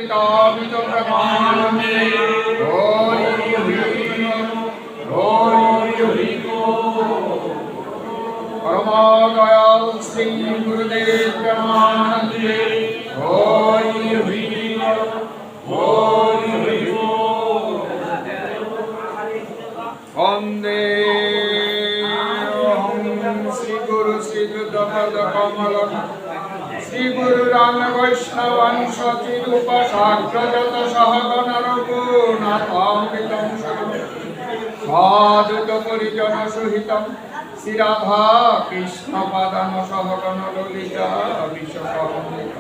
পিতামিত প্রমাণমে হরি হরি পরম দয়াল শ্রী গুরুদেব প্রমাণমে হরি হরি বন্দে শ্রী গুরু শ্রী যুদ্ধপদ কমল শ্রী গুরু রাম বৈষ্ণবান সচিরূপ সাগ্রজত সহগণ রঘুনাথামৃতম সাধুত পরিজন সহিতম শ্রী রাধা কৃষ্ণ পাদান সহগণ ললিতা বিশ্বকর্মিত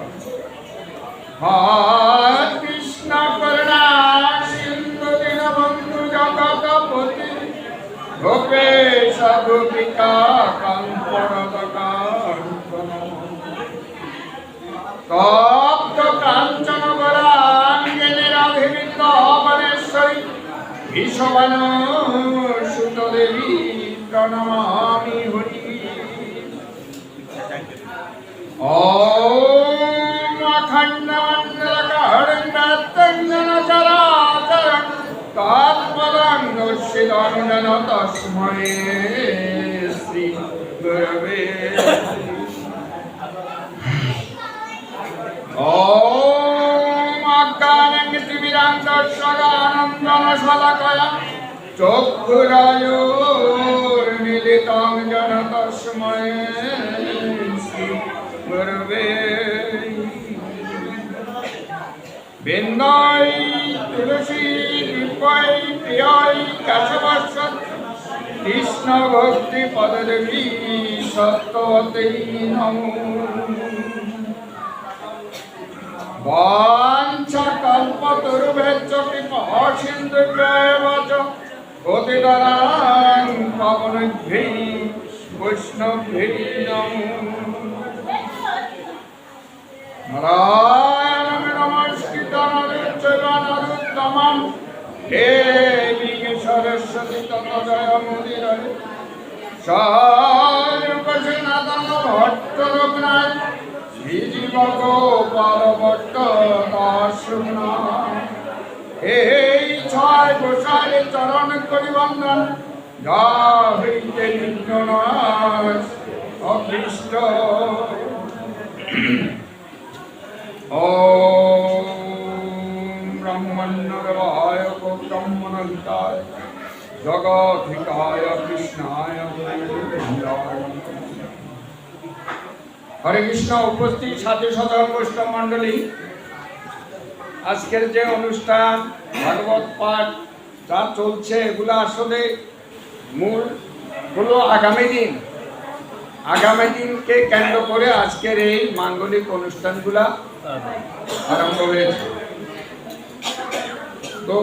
হরে কৃষ্ণ করুণা সিন্ধু দীনবন্ধু জগৎপতি গোপেশ গোপিকা কান্তরদকান্তন তপ্ত কাঞ্চন গরাঙ্গিনী রাধে বনেশ্বরী বিশ্ববান সুত দেবী প্রণমামি হরি ওম অখণ্ড মণ্ডলকারণ্যত্যঞ্জন চরাচরং তৎপদং দর্শিতং তস্मै শ্রী গুরবে ওম অজ্ঞানং তিমিরান্ধস্বগানন্দন শলাকয়া চক্ষুরায়োর্মিলিতং যেন তস্मै শ্রী গুরবে বিন্দাই তুলসী দীপাই প্রিয়াই কেশবস্য কৃষ্ণ ভক্তি পদদেবী সত্যবতী নমো বাঞ্ছা কল্পতরুভ্যশ্চ কৃপা সিন্ধুভ্যেব চ পতিতানাং পাবনেভ্যৈ বৈষ্ণবেভ্যৈ নমো নারায়ণং নমস্কৃত্যং নরোত্তমং দেবীং সরস্বতী ততো জয়মুদীরয়ে সর্বসনাতন ভট্ট রঘুনাথ শ্রীজীব গোপাল ভট্ট দাসনাথ এই ছয় গোসালে চরণ করি বন্দন যা হইতে নির্জনাশ অভীষ্ট ওম ব্রহ্মণ্যদেবায় ব্রহ্মণহিতায় জগদ্ধিতায় কৃষ্ণায় হরে কৃষ্ণ। উপস্থিত সাথী সদর বৈষ্ণব মণ্ডলী, আজকের যে অনুষ্ঠান ভাগবত পাঠ যা চলছে এগুলো আসলে মূল হলো আগামী দিনকে কেন্দ্র করে আজকের এই মাঙ্গলিক অনুষ্ঠানগুলা আরম্ভ হয়েছে। তো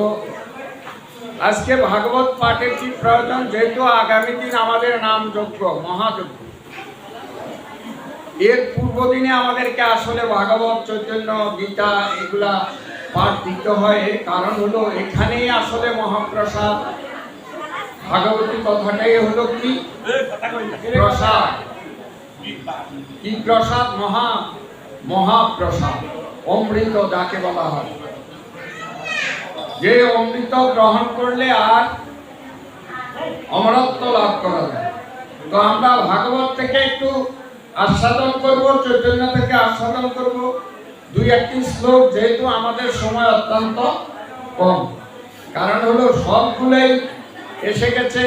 আজকে ভাগবত পাঠের কি প্রয়োজন, যেহেতু আগামী দিন আমাদের নাম যজ্ঞ মহাযজ্ঞ, এর পূর্ব দিনে আমাদেরকে আসলে ভাগবত চৈতন্য গীতা এগুলা পাঠ দিতে হয়। কারণ হলো এখানেই আসলে মহাপ্রসাদ, ভাগবতী কথাটাই হলো কি প্রসাদ। কি প্রসাদ? মহাপ্রসাদ, অমৃত যাকে বলা হয়, যে অমৃত গ্রহণ করলে আর অমরত্ব লাভ করা যায়। তো আমরা ভাগবত থেকে একটু আস্বাদন করব, চৈতন্য থেকে আস্বাদন করব, দুই একটি শ্লোক, যেহেতু আমাদের সময় অত্যন্ত কম। কারণ হলো সবগুলোই এসে গেছে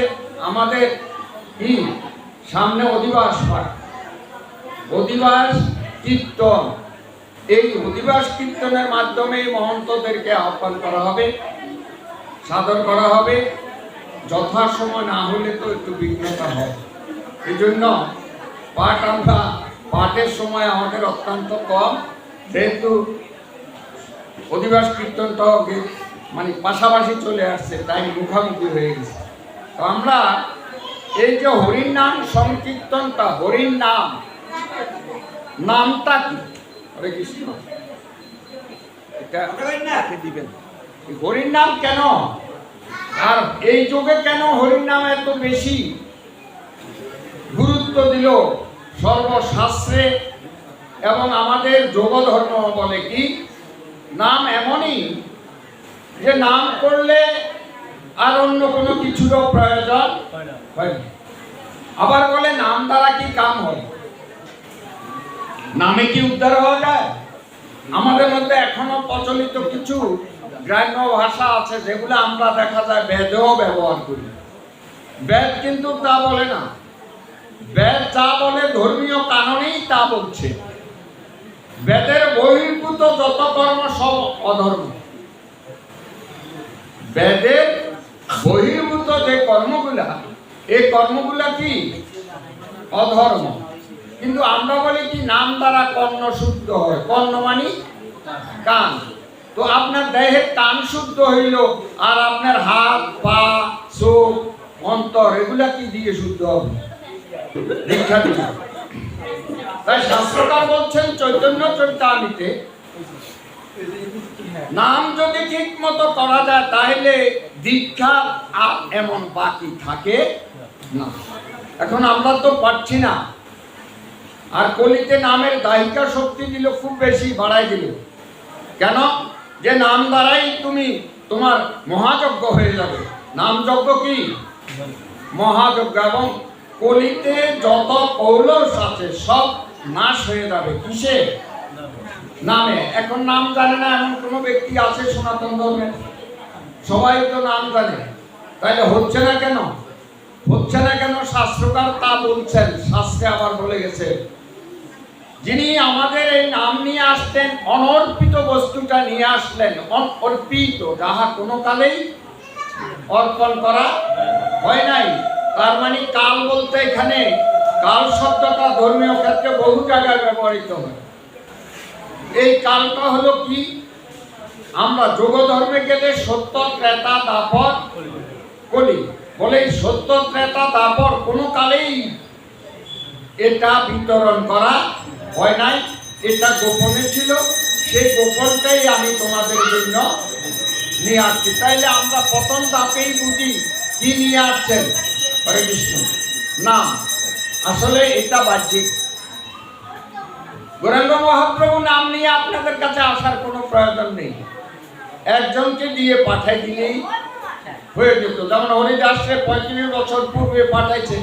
আমাদের কি সামনে অধিবাস পাঠ, অধিবাস কীর্তন। এই অধিবাস কীর্তনের মাধ্যমে মহন্তদেরকে আহ্বান করা হবে, সাধন করা হবে। যথাসময় না হলে তো একটু বিঘ্নতা হয়। এই জন্য পাঠের সময় আমাদের অত্যন্ত কম, যেহেতু অধিবাস কীর্তনটাও মানে পাশাপাশি চলে আসছে, তাই মুখামুখি হয়ে গেছে। তো আমরা এই যে হরির নাম সংকীর্তনটা, হরির নামটা কি? হরে কৃষ্ণ। এটা দিবেন হরির নাম কেন, আর এই যুগে কেন হরির নাম এত বেশি গুরুত্ব দিল সর্বশাস্ত্রে এবং আমাদের যোগ ধর্ম বলে কি নাম এমনই যে নাম করলে আর অন্য কোনো কিছুরও প্রয়োজন হয় না। আবার বলে নাম দ্বারা কি কাম হয়? নামে কি উদ্ধার হওয়া যায়? আমাদের মধ্যে এখনো প্রচলিত কিছু গ্রাম্য ভাষা আছে যেগুলো আমরা দেখা যায় বেদেও ব্যবহার করি। বেদ কিন্তু তা বলে না। বেদ যা বলে ধর্মীয় কারণেই তা বলছে। বেদের বহির্ভূত যত কর্ম সব অধর্ম। বেদের বহির্ভূত যে কর্মগুলা, এই কর্মগুলা কি? অধর্ম। কিন্তু আমরা বলি কি নাম দ্বারা কর্ণ শুদ্ধ হয়। কর্ণ মানে কান। তো আপনার দেহের কান শুদ্ধ হইল, আর আপনার হাত, পা, চোখ, অন্তর এগুলা কি দিয়ে শুদ্ধ হবে? দীক্ষা দিয়ে। তাই শাস্ত্রকার বলছেন চৈতন্য চরিতামৃতে, নাম যদি ঠিক মতো করা যায় তাহলে দীক্ষা আর এমন বাকি থাকে না। এখন আমরা তো পারছি না। আর কলিতে নামের দায়িকা শক্তি দিল, খুব বেশি বাড়াই দিল। কেন? যে নাম দ্বারাই তুমি তোমার মহাযজ্ঞ হয়ে যাবে। নাম যজ্ঞ কি? মহাযজ্ঞ। এবং কলিতে যত কৌলস আছে সব নাশ হয়ে যাবে কিসে? নামে। এখন নাম জানে না এমন কোন ব্যক্তি আছে সনাতন ধর্মে? সবাই তো নাম জানে। তাইলে হচ্ছে না কেন? হচ্ছে না কেন? শাস্ত্রকার তা বলছেন। শাস্ত্রে আবার বলে গেছে, যিনি আমাদের এই নাম নিয়ে আসলেন, অনর্পিত বস্তুটা নিয়ে আসলেন, অনর্পিত, যাহা কোনো কালেই অর্পণ করা হয় নাই। তার মানে কাল বলতে এখানে কাল শব্দটা ধর্মীয় ক্ষেত্রে বহু জায়গায় ব্যবহৃত হয়। এই কালটা হলো কি? আমরা যোগ ধর্মে গেলে সত্য, ত্রেতা, দ্বাপর, কলি বলে। সত্য, ত্রেতা, দ্বাপর কোনো কালেই এটা বিতরণ করা হয় নাই। এটা গোপনে ছিল। সেই গোপনটাই আমি তোমাদের জন্য নিয়ে আসছি। তাইলে আমরা প্রথম ধাপেই বুঝি কি নিয়ে আসছেন? হরে কৃষ্ণ নাম। আসলে এটা বাহ্যিক। গৌরাঙ্গ মহাপ্রভু নাম নিয়ে আপনাদের কাছে আসার কোনো প্রয়োজন নেই। একজনকে দিয়ে পাঠাই দিলেই হয়ে যেত। যেমন হরিদাসকে 35 বছর পূর্বে পাঠাইছে।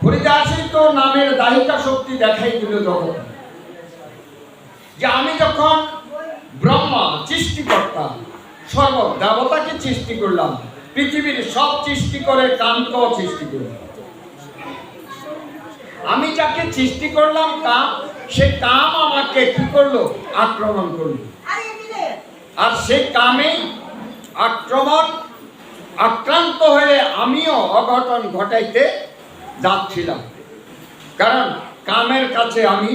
হরিদাসই তো নামের দাহিকা শক্তি দেখাই দিল জগৎ। যে আমি যখন ব্রহ্মা সৃষ্টিকর্তা, সর্ব দেবতাকে সৃষ্টি করলাম, পৃথিবীর সব সৃষ্টি করে কামকেও সৃষ্টি করলাম। আমি যাকে সৃষ্টি করলাম কাম, সে কাম আমাকে কি করলো? আক্রমণ করলো। আর সেই কামে আক্রান্ত হয়ে আমিও অঘটন ঘটাইতে যাচ্ছিলাম। কারণ কামের কাছে আমি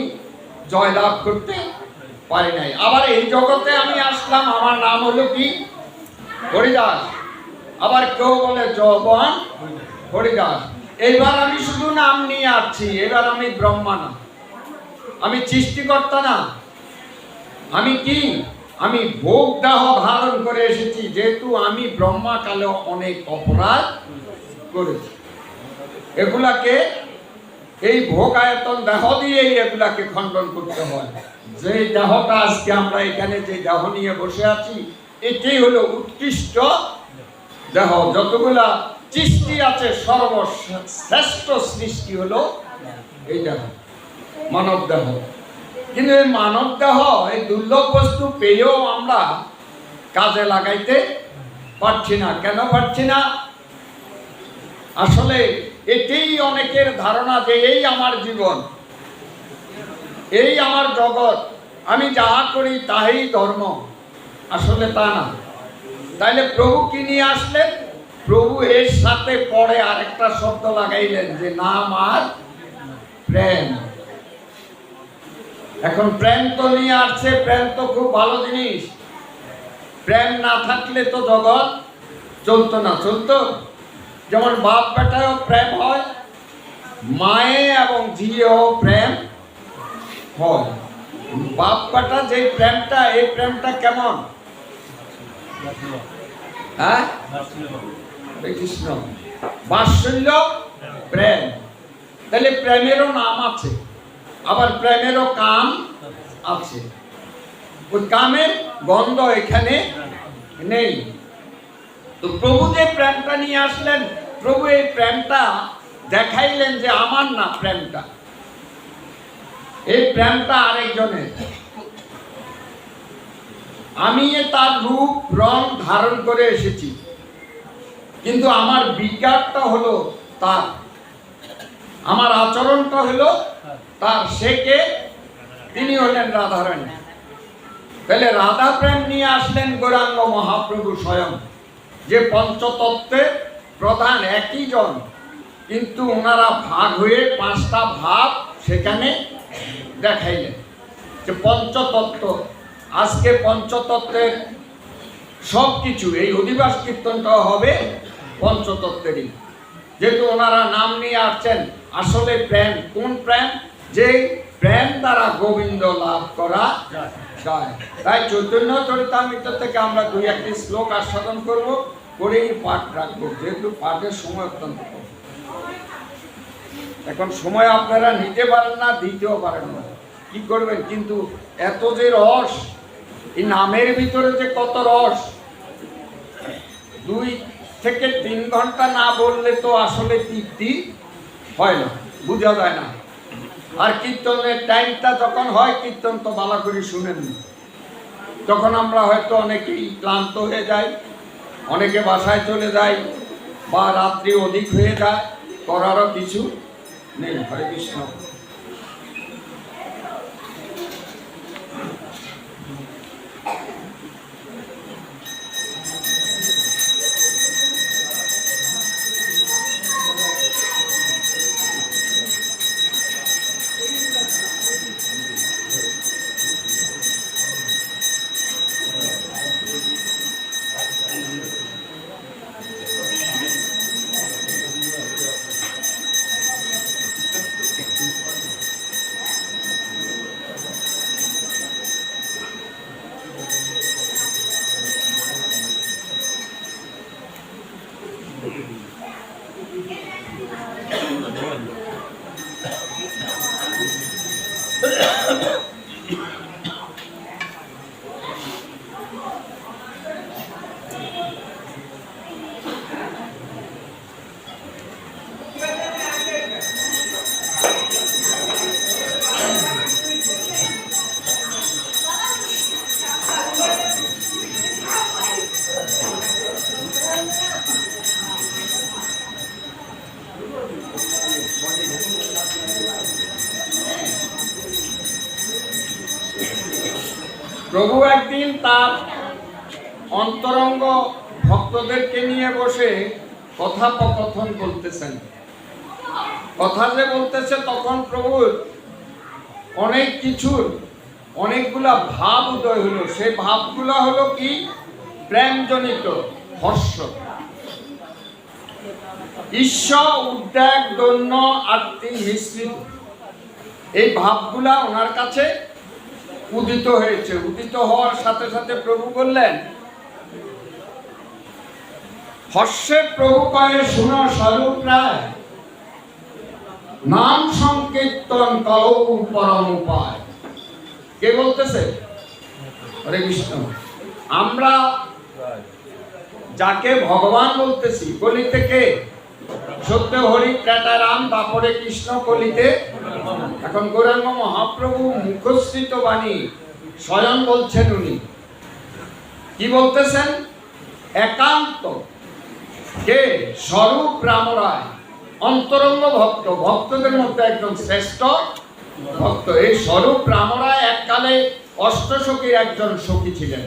জয়লাভ করতে পারি নাই। আবার এই জগতে আমি আসলাম, আমার নাম হলো কি? হরিদাস। আবার কেউ বলে যৌবন হরিদাস। এইবার আমি শুধু নাম নিয়ে আসছি। এবার আমি ব্রহ্মা না, আমি সৃষ্টিকর্তা না। আমি কি? আমি ভোগ দেহ ধারণ করে এসেছি। যেহেতু আমি ব্রহ্মা কালে অনেক অপরাধ করেছি, এগুলাকে এই ভোগ আয়তন দেহ দিয়েই এগুলাকে খণ্ডন করতে হয়। যে দেহটা আজকে আমরা এখানে যে দেহ নিয়ে বসে আছি, এটাই হলো উৎকৃষ্ট দেহ। যতগুলা সৃষ্টি আছে সর্বশ্রেষ্ঠ সৃষ্টি হলো এই দেহ, মানব দেহ। কিন্তু এই মানব দেহ, এই দুর্লভ বস্তু পেয়েও আমরা কাজে লাগাইতে পারছি না। কেন পারছি না? আসলে এটাই অনেকের ধারণা যে এই আমার জীবন, এই আমার জগৎ, আমি যাহা করি তাহাই ধর্ম। আসলে তা না। তাইলে প্রভু কি নিয়ে আসলেন? প্রভু এর সাথে পরে আরেকটা শব্দ লাগাইলেন যে নাম আর প্রেম। এখন প্রেম তো নিয়ে আসছে। প্রেম তো খুব ভালো জিনিস। প্রেম না থাকলে তো জগৎ চলতো না। চলতো যেমন বাপ বেটায়ও প্রেম হয়, মায়ে এবং ঝিয়েও প্রেম হয়। বাপ বেটা যে প্রেমটা, এই প্রেমটা কেমন? হ্যাঁ, কৃষ্ণ বাৎসল্য প্রেম। তাহলে প্রেমেরও নাম আছে, আবার প্রেমেরও কাম আছে। ওই কামের গন্ধ এখানে নেই। তো প্রভু যে প্রেমটা নিয়ে আসলেন, প্রভু এই প্রেমটা দেখাইলেন যে আমার না, প্রেমটা, এই প্রেমটা আরেকজনের। আমি তার রূপ রং ধারণ করে এসেছি, কিন্তু আমার বিকারটা হলো তার, আমার আচরণটা হলো তার। সে কে? তিনি হলেন রাধারানী। তাহলে রাধা প্রেম নিয়ে আসলেন গৌরাঙ্গ মহাপ্রভু স্বয়ং, যে পঞ্চতত্ত্বের প্রধান একই জন, কিন্তু ওনারা ভাগ হয়ে পাঁচটা ভাব সেখানে দেখাইলেন যে পঞ্চতত্ত্ব। আজকে পঞ্চতত্ত্বের সব কিছু, এই অধিবাস কীর্তনটা হবে পঞ্চতত্ত্বেরই, যেহেতু ওনারা নাম নিয়ে আসছেন। আসলে প্রেম কোন প্রেম? যে প্রেম দ্বারা গোবিন্দ লাভ করা যায়। তাই চৈতন্য চরিতামৃত থেকে আমরা দুই একটি শ্লোক আস্বাদন করব, করেই পাঠ রাখবো, যেহেতু পাঠের সময় অত্যন্ত কম। এখন সময় আপনারা নিতে পারেন না, দিতেও পারেন না, কি করবেন? কিন্তু এত যে রস, এই নামের ভিতরে যে কত রস, 2 থেকে 3 ঘন্টা না বললে তো আসলে তৃপ্তি হয় না, বোঝা যায় না। আর কীর্তনের টাইমটা যখন হয়, কীর্তন তো ভালো করে শুনেন, তখন আমরা হয়তো অনেকেই ক্লান্ত হয়ে যাই, অনেকে বাসায় চলে যায়, বা রাত্রি অধিক হয়ে যায়, করারও কিছু নেই। হরে কৃষ্ণ। প্রভু একদিন তার অন্তরঙ্গ ভক্তদেরকে নিয়ে বসে কথোপকথন করতেছেন। কথা যে বলতেছে, তখন প্রভুর অনেক কিছুর অনেকগুলা ভাব উদয় হলো। সেই ভাবগুলা হলো কি? প্রেমজনিত হর্ষ, ঈশ্বর উদ্বেগ, দৈন্য, আরতি মিশ্রিত। এই ভাবগুলা ওনার কাছে উদিত হয়েছে। উদিত হওয়ার সাথে সাথে প্রভু বললেন, হর্ষে প্রভু কয়ে শুনো স্বরূপ রায়, নাম সংকীর্তন কলৌ পরম উপায়। কে বলতেছে? হরে কৃষ্ণ। আমরা যাকে ভগবান বলতেছি, কলিতে কে? সত্য হরি ক্রেতা রাম, তারপরে কৃষ্ণ, কলিতে। এখন গৌরাঙ্গ মহাপ্রভু মুখস্থিত বাণী স্বয়ং বলছেন। উনি কি বলতেছেন? একান্ত কে? স্বরূপ রামরায়, অন্তরঙ্গ ভক্ত, ভক্তদের মধ্যে একজন শ্রেষ্ঠ ভক্ত। এই স্বরূপ রামরায় এককালে অষ্টসখীর একজন সখী ছিলেন।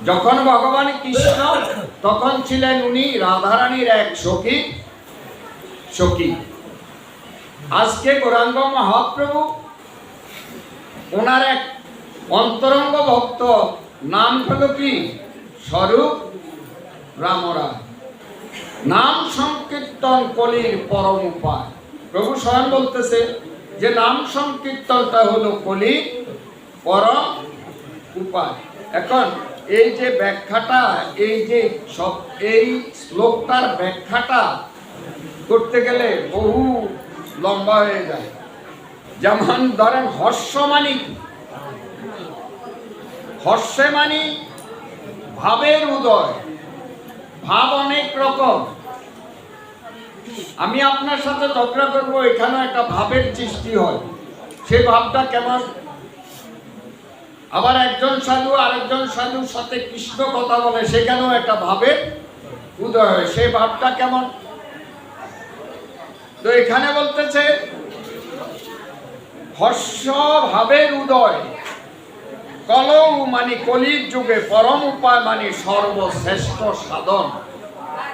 যখন ভগবান কৃষ্ণ, তখন ছিলেন উনি রাধারানীর এক সখী। আজকে গৌরাঙ্গ মহাপ্রভু ওনার এক অন্তরঙ্গ ভক্ত, নাম হলো কি? স্বরূপ রামরায়। নাম সংকীর্তন কলির পরম উপায়। প্রভু স্বয়ং বলতেছে যে নাম সংকীর্তনটা হলো কলির পরম উপায়। এখন এই যে ব্যাখ্যাটা, এই যে সব এই শ্লোকটার ব্যাখ্যাটা করতে গেলে বহু লম্বা হয়ে যায়। যেমন ধরেন হর্ষ মানে, হর্ষে মানি ভাবের উদয়। ভাব অনেক রকম। আমি আপনার সাথে ঝগড়া করবো, এখানে একটা ভাবের সৃষ্টি হয়। সেই ভাবটা কেমন? আবার একজন সাধু আরেকজন সাধুর সাথে কৃষ্ণ কথা বলে, সেখানেও একটা ভাবের উদয় হয়। সেই ভাবটা কেমন? তো এখানে বলতেছে হর্ষ ভাবের উদয়, কলৌ মানে কলির যুগে, পরম উপায় মানে সর্বশ্রেষ্ঠ সাধন।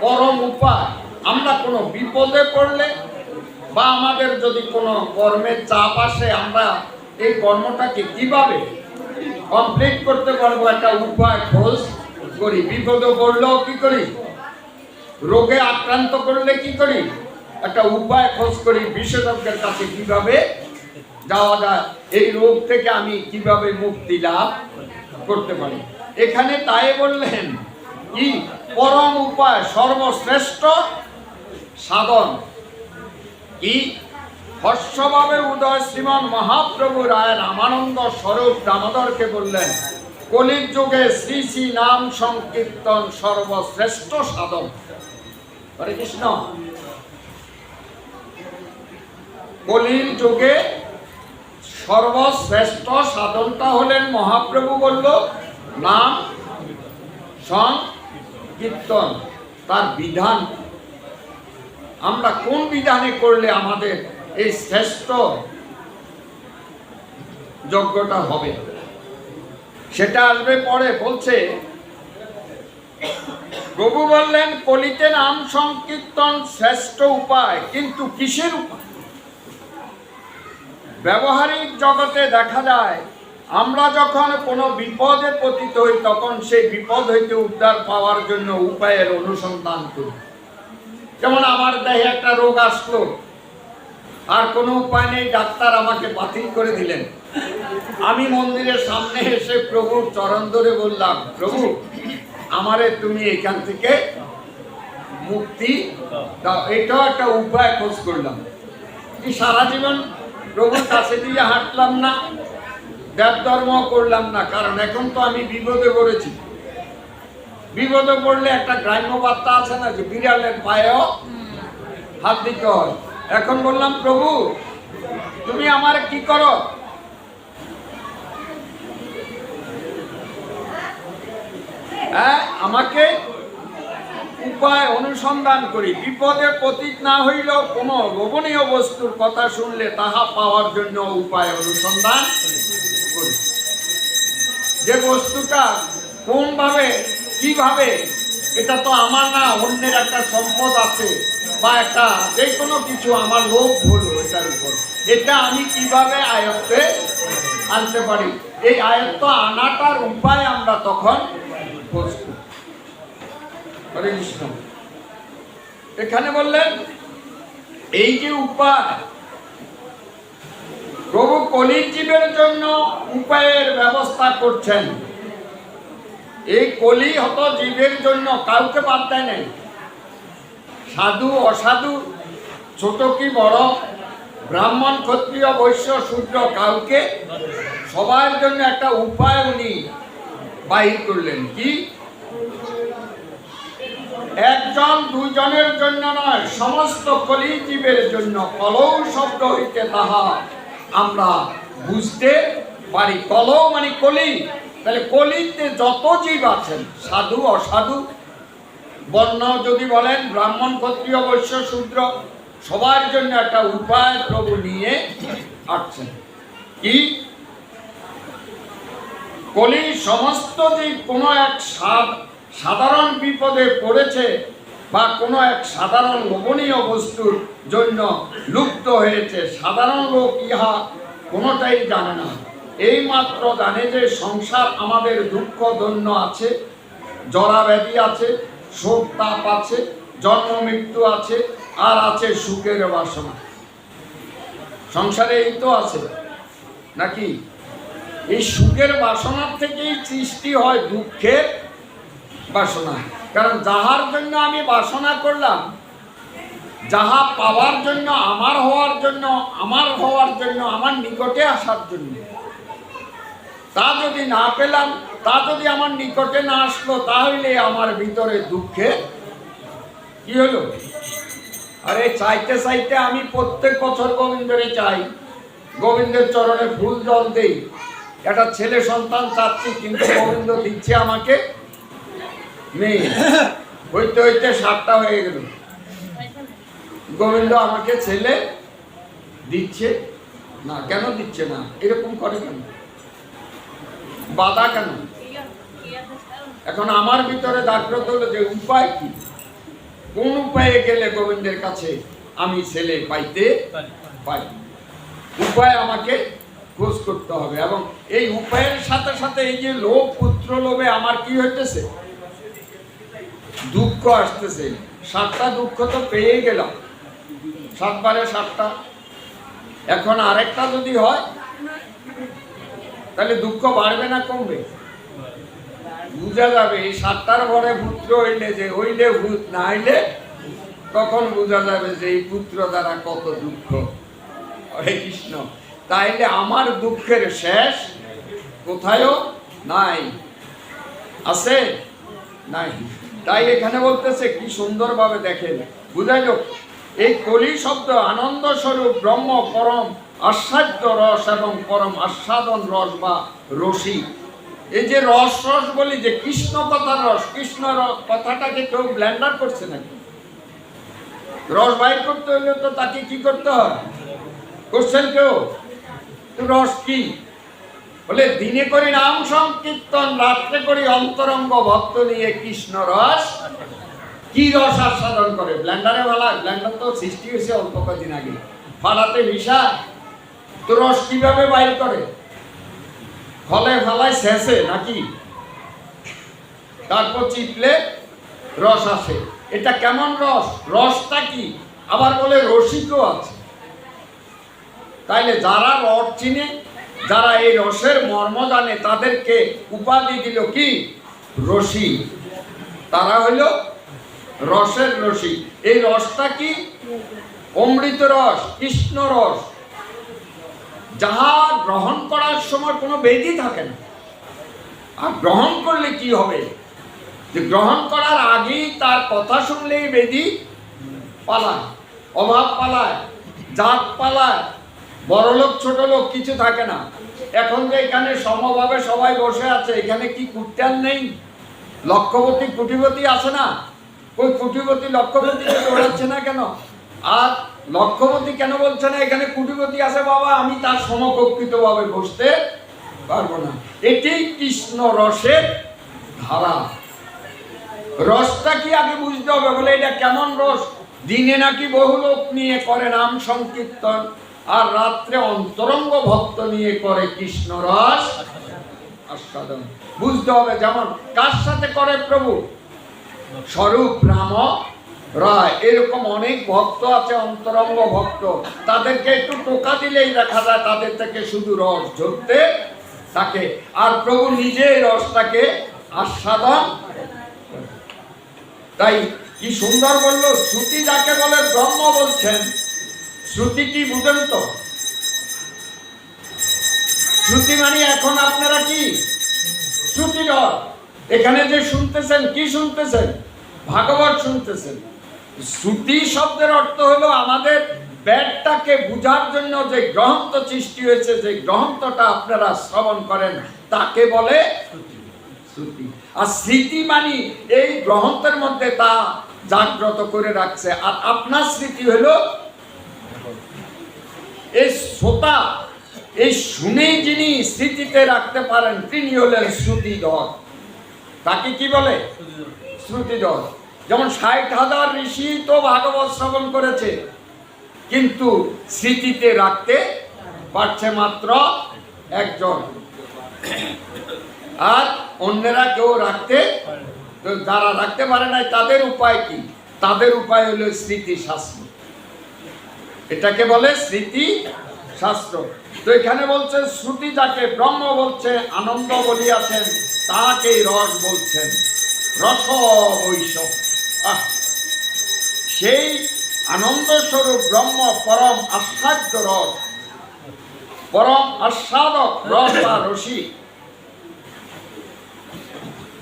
পরম উপায়, আমরা কোনো বিপদে পড়লে বা আমাদের যদি কোনো কর্মের চাপ আসে, আমরা এই কর্মটাকে কিভাবে কমপ্লিট করতে পারবো, একটা উপায় খোঁজ করি। বিপদে পড়লেও কি করি? রোগে আক্রান্ত করলে কি করি? একটা উপায় খোঁজ করি, বিশেষজ্ঞের কাছে কিভাবে যাওয়া যায়, এই রোগ থেকে আমি কিভাবে মুক্তি লাভ করতে পারি। এখানে তাই বললেন কি? পরম উপায়, সর্বশ্রেষ্ঠ সাধন। কি? হর্ষভাবে উদয় শ্রীমান মহাপ্রভু রায় রামানন্দ স্বরূপ দামোদরকে বললেন, কলির যুগে শ্রী শ্রী নাম সংকীর্তন সর্বশ্রেষ্ঠ সাধন। হরে কৃষ্ণ। কলির যুগে সর্বশ্রেষ্ঠ সাধনটা হলেন, মহাপ্রভু বলল, নাম সংকীর্তন। তার বিধান, আমরা কোন বিধানে করলে আমাদের এই শ্রেষ্ঠ যজ্ঞটা হবে, সেটা আসবে পরে। বলছে, প্রভু বললেন কলিতে নাম সংকীর্তন শ্রেষ্ঠ উপায়, কিন্তু কিসের উপায়? ব্যবহারিক জগতে দেখা যায়, আমরা যখন কোনো বিপদে পতিত হই, তখন সেই বিপদ হইতে উদ্ধার পাওয়ার জন্য উপায়ের অনুসন্ধান করি। যেমন আমার দেহে একটা রোগ আসলো, আর কোনো উপায় নেই, ডাক্তার আমাকে বাতিল করে দিলেন। আমি মন্দিরের সামনে এসে প্রভুর চরণ ধরে বললাম, প্রভু আমারে তুমি এখান থেকে মুক্তি দাও। এটাও একটা উপায় খোঁজ করলাম। কি সারা জীবন প্রভুর কাছে দিয়ে হাঁটলাম না, দেব ধর্ম করলাম না, কারণ এখন তো আমি বিপদে পড়েছি। বিপদে পড়লে একটা গ্রাম্য বার্তা আছে না, যে বিড়ালের পায়েও হাত দিতে হয়। এখন বললাম, প্রভু তুমি আমার কি করো? আমাকে উপায় অনুসন্ধান করি। বিপদে পতিত না হইলেও কোনো লোভনীয় বস্তুর কথা শুনলে তাহা পাওয়ার জন্য উপায় অনুসন্ধান করি। যে বস্তুটা কোনভাবে কিভাবে, এটা তো আমার না, অন্যের একটা সম্পদ আছে বা একটা যে কোনো কিছু আমার লোভ হলো এটার উপর, এটা আমি কিভাবে আয়ত্তে আনতে পারি, এই আয়ত্ত আনাটার উপায় আমরা তখন খোঁজ করি। হরে কৃষ্ণ। এখানে বললেন এই যে উপায়, প্রভু কলির জীবের জন্য উপায়ের ব্যবস্থা করছেন। এই কলি হত জীবের জন্য, কাউকে বাদ দেয় নাই। সাধু অসাধু, ছোট কি বড়, ব্রাহ্মণ ক্ষত্রিয় বৈশ্য শূদ্র, কাউকে সবার জন্য একটা উপায় উনি বাহির করলেন। কি? একজন দুইজনের জন্য নয়, সমস্ত কলি জীবের জন্য। কলৌ শব্দ হইতে তাহা আমরা বুঝতে পারি। কলৌ মানে কলি। তাহলে কলিতে যত জীব আছেন, সাধু অসাধু, বর্ণ যদি বলেন, ব্রাহ্মণ ক্ষত্রিয় বৈশ্য শূদ্র, সবার জন্য একটা উপায় প্রভু নিয়ে আসছেন। কি? কলির সমস্ত জীব কোনো এক সাধারণ বিপদে পড়েছে বা কোনো এক সাধারণ লোভনীয় বস্তুর জন্য লুপ্ত হয়েছে। সাধারণ লোক ইহা কোনোটাই জানে না। এই মাত্র জানে যে সংসার আমাদের দুঃখ দৈন্য আছে, জরা ব্যাধি আছে, শোক তাপ আছে, জন্ম মৃত্যু আছে, আর আছে সুখের বাসনা। সংসারে এই তো আছে নাকি? এই সুখের বাসনার থেকেই সৃষ্টি হয় দুঃখের বাসনা। কারণ যাহার জন্য আমি বাসনা করলাম, যাহা পাওয়ার জন্য, আমার হওয়ার জন্য, আমার নিকটে আসার জন্য, তা যদি না পেলাম, তা যদি আমার নিকটে না আসলো, তাহলে আমার ভিতরে দুঃখে কি হলো? আরে চাইতে চাইতে আমি প্রত্যেক বছর গোবিন্দরে চাই, গোবিন্দের চরণে ফুল জল দেই, একটা ছেলে সন্তান চাচ্ছি, কিন্তু গোবিন্দ দিচ্ছে আমাকে মেয়ে। হইতে হইতে 7টা হয়ে গেল, গোবিন্দ আমাকে ছেলে দিচ্ছে না। কেন দিচ্ছে না? এরকম করে কেন? বাধা কেন? এখন আমার ভিতরে জাগ্রত হলো যে উপায় কি, কোন উপায়ে গেলে গোবিন্দের কাছে আমি ছেলে পাইতে পাই। উপায় আমাকে খোঁজ করতে হবে, এবং এই উপায়ের সাথে সাথে এই যে লোভ, পুত্র লোভে আমার কি হইতেছে? দুঃখ আসতেছে। 7টা দুঃখ তো পেয়ে গেলাম, 7 বারে 7টা। এখন আরেকটা যদি হয়, তাহলে দুঃখ বাড়বে না কমবে? বুঝা যাবে এই 7টার ঘরে পুত্র হইলে যে হইলে ভূত, না হইলে তখন বোঝা যাবে যে এই পুত্র দ্বারা কত দুঃখ। হরে কৃষ্ণ। তাইলে আমার দুঃখের শেষ কোথায়ও নাই, আছে? নাই। তাই এখানে বলতেছে কি সুন্দরভাবে দেখেন, বুঝাইল এই কলি শব্দ আনন্দ স্বরূপ ব্রহ্ম, পরম আস্বাদ্য রস এবং পরম আস্বাদন রস বা রসি। এই যে রস রস বলি, যে কৃষ্ণ কথার রস, কৃষ্ণ কথাটাকে কেউ ব্লেন্ডার করছে নাকি? রস বাইর করতে হলে তো তাকে কি করতে হয়? করছেন কেউ? রস কি বলে? দিনে করি নাম সংকীর্তন, রাত্রে করি অন্তরঙ্গ ভক্ত নিয়ে কৃষ্ণ রস। কি রস আস্বাদন করে? ব্লেন্ডারে ভালা? ব্লেন্ডার তো সৃষ্টি হয়েছে অল্প কদিন আগে, ফালাতে মিশা। তো রস কিভাবে বাইর করে? ফলে ফালায় শেষে নাকি? তারপর চিপলে রস আসে। এটা কেমন রস? রসটা কি? আবার বলে রসিকও আছে। তাইলে যারা রস চিনে, যারা এই রসের মর্ম জানে, তাদেরকে উপাধি দিল কি? রসি। তারা হইল রসের রসি। এই রসটা কি? অমৃত রস, কৃষ্ণ রস, যাহা গ্রহণ করার সময় কোনো বেদি থাকে না। আর গ্রহণ করলে কি হবে? যে গ্রহণ করার আগেই তার কথা শুনলেই বেদি পালায়, অভাব পালায়, জাত পালায়, বড়লোক ছোট লোক কিছু থাকে না। এখন যে এখানে সমভাবে সবাই বসে আছে, এখানে কি কুট্টান নেই? লক্ষপতি কোটিপতি আছে না? ওই কোটিপতি লক্ষপতিকে দৌড়াচ্ছে না কেন? আর লক্ষপতি কেন বলছে না এখানে কোটিপতি আছে বাবা, আমি তার সমকক্ষিত ভাবে বসতে পারবো না? এটি কৃষ্ণ রসের ধারা। রসটা কি আগে বুঝতে হবে। বলে এটা কেমন রস? দিনে নাকি বহু লোক নিয়ে করে নাম সংকীর্তন, আর রাত্রে অন্তরঙ্গ ভক্ত নিয়ে করে কৃষ্ণ রস আস্বাদন। বুঝতে হবে যেমন কার সাথে করে প্রভু? স্বরূপ রাম রায়। এরকম অনেক ভক্ত আছে, অন্তরঙ্গ ভক্ত। তাদেরকে একটু টোকা দিলেই দেখা যায় তাদের থেকে শুধু রস ঝরতে থাকে, আর প্রভু নিজে রসটাকে আস্বাদন। তাই কি সুন্দর বললো, শ্রুতি যাকে বলে ব্রহ্ম বলছেন। শ্রুতি কি বুঝেন তো? শ্রুতি মানে এখন আপনারা কি শ্রুতি রস, এখানে যে শুনতেছেন, কি শুনতেছেন? ভাগবত শুনতেছেন। শ্রুতি শব্দের অর্থ হলো আমাদের বেদটাকে বুঝার জন্য যে গ্রন্থ সৃষ্টি হয়েছে, যে গ্রন্থটা আপনারা শ্রবণ করেন, তাকে বলে শ্রুতি। আর স্মৃতি মানে এই গ্রন্থের মধ্যে তা জাগ্রত করে রাখছে। আর আপনার স্মৃতি হলো এই শ্রোতা, এই শুনে যিনি স্মৃতিতে রাখতে পারেন, তিনি হলেন শ্রুতিধর। তাকে কি বলে? শ্রুতিধর। যেমন 60,000 ঋষি তো ভাগবত শ্রবণ করেছে, কিন্তু স্মৃতিতে রাখতে পারছে মাত্র একজন, আর অন্যরা কেউ রাখতে, যারা রাখতে পারে নাই তাদের উপায় কি? তাদের উপায় হলো স্মৃতি শাস্ত্র। এটাকে বলে স্মৃতি শাস্ত্র। তো এখানে বলছে শ্রুতি যাকে ব্রহ্ম বলছে, আনন্দ বলিয়াছেন, তাকেই রস বলছেন। রস বৈশ, সেই আনন্দ স্বরূপ ব্রহ্ম পরম আস্বাদ্য রস, পরম আস্বাদক রস বা রসি।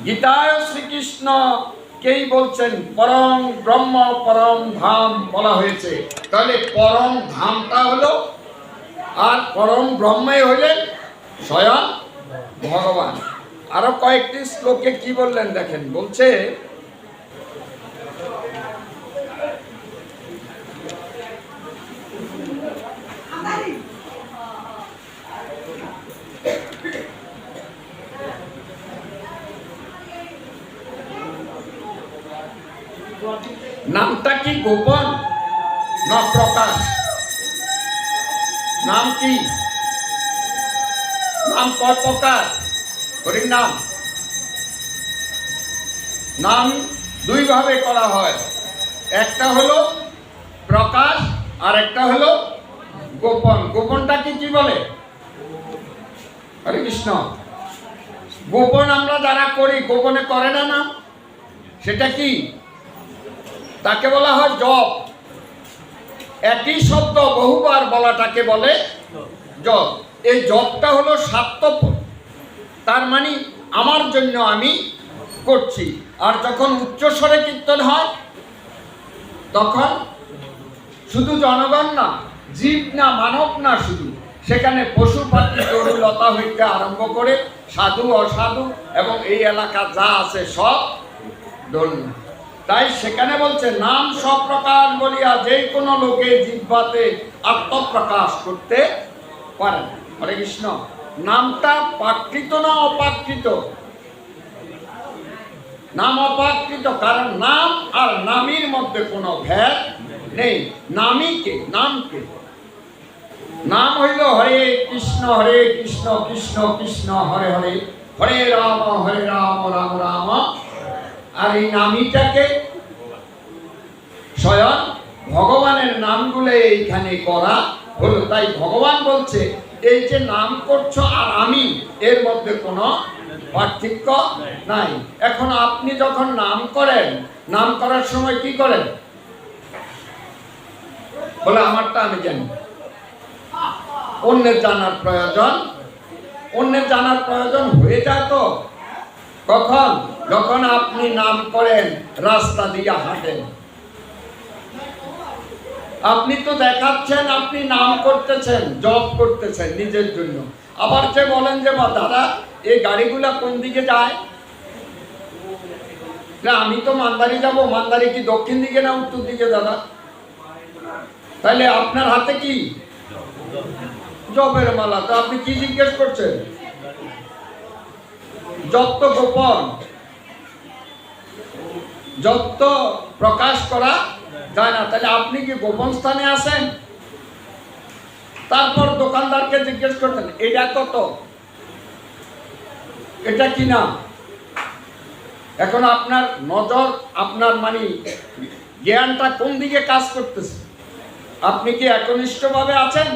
গীতায় শ্রীকৃষ্ণ কেই বলছেন পরম ব্রহ্ম পরম ধাম বলা হয়েছে। তাহলে পরম ধামটা হলো, আর পরম ব্রহ্মই হইলেন স্বয়ং ভগবান। আরো কয়েকটি শ্লোকে কি বললেন দেখেন, বলছে নামটা কি গোপন না প্রকাশ? নাম কি? নাম কয় প্রকার? হরির নাম নাম দুই ভাবে করা হয়, একটা হলো প্রকাশ আর একটা হলো গোপন। গোপনটাকে কি বলে? হরে কৃষ্ণ। গোপন আমরা যারা করি, গোপনে করে না না, সেটা কি? তাকে বলা হয় জপ। একই শব্দ বহুবার বলাটাকে বলে জপ। এই জপটা হলো স্বার্থপর, তার মানে আমার জন্য আমি করছি। আর যখন উচ্চস্বরে কীর্তন হয় তখন শুধু জনগণ না, জীব না, মানব না, শুধু সেখানে পশু পাখি তরুলতা হইতে আরম্ভ করে সাধু অসাধু এবং এই এলাকা যা আছে সব ধন্য। তাই সেখানে বলছে নাম সব প্রকার বলিয়া যে কোনো লোকে জিহ্বাতে আত্মপ্রকাশ করতে পারে। হরে কৃষ্ণ। নামটা প্রাকৃত না অপ্রাকৃত? নাম অপ্রাকৃত, কারণ নাম আর নামীর মধ্যে কোনো ভেদ নেই। নামই কে? নামকে নাম হইল হরে কৃষ্ণ কৃষ্ণ কৃষ্ণ হরে হরে, হরে রাম রাম রাম। আর এই নামীটাকে স্বয়ং ভগবানের নামগুলো এইখানে করা হলো। তাই ভগবান বলছে এই যে নাম করছো আর আমি, এর মধ্যে কোনো পার্থক্য নাই। এখন আপনি যখন নাম করেন, নাম করার সময় কি করেন? বলে আমারটা আমি জানি, অন্যের জানার প্রয়োজন, অন্যের জানার প্রয়োজন হয়ে যায় তো কখন? যখন আপনি নাম করেন, রাস্তা দিয়ে হাঁটেন, আপনি তো দেখাচ্ছেন আপনি নাম করতেছেন, জব করতেছেন নিজের জন্য। আবার যে বলেন যে বা দাদা এই গাড়িগুলা কোন দিকে যায়? না আমি তো মান্দারি যাব। মান্দারি কি দক্ষিণ দিকে না উত্তর দিকে দাদা? তাহলে আপনার হাতে কি? জবের মালা। তো আপনি কি জিজ্ঞেস করছেন? যত গোপন, যত প্রকাশ করা যায় না। তাহলে আপনি কি গোপন স্থানে আছেন? তারপর দোকানদারকে জিজ্ঞেস করতেন এটা কত, এটা কি না? এখন আপনার নজর, আপনার মানে জ্ঞানটা কোন দিকে কাজ করতেছে? আপনি কি একনিষ্ঠভাবে আছেন?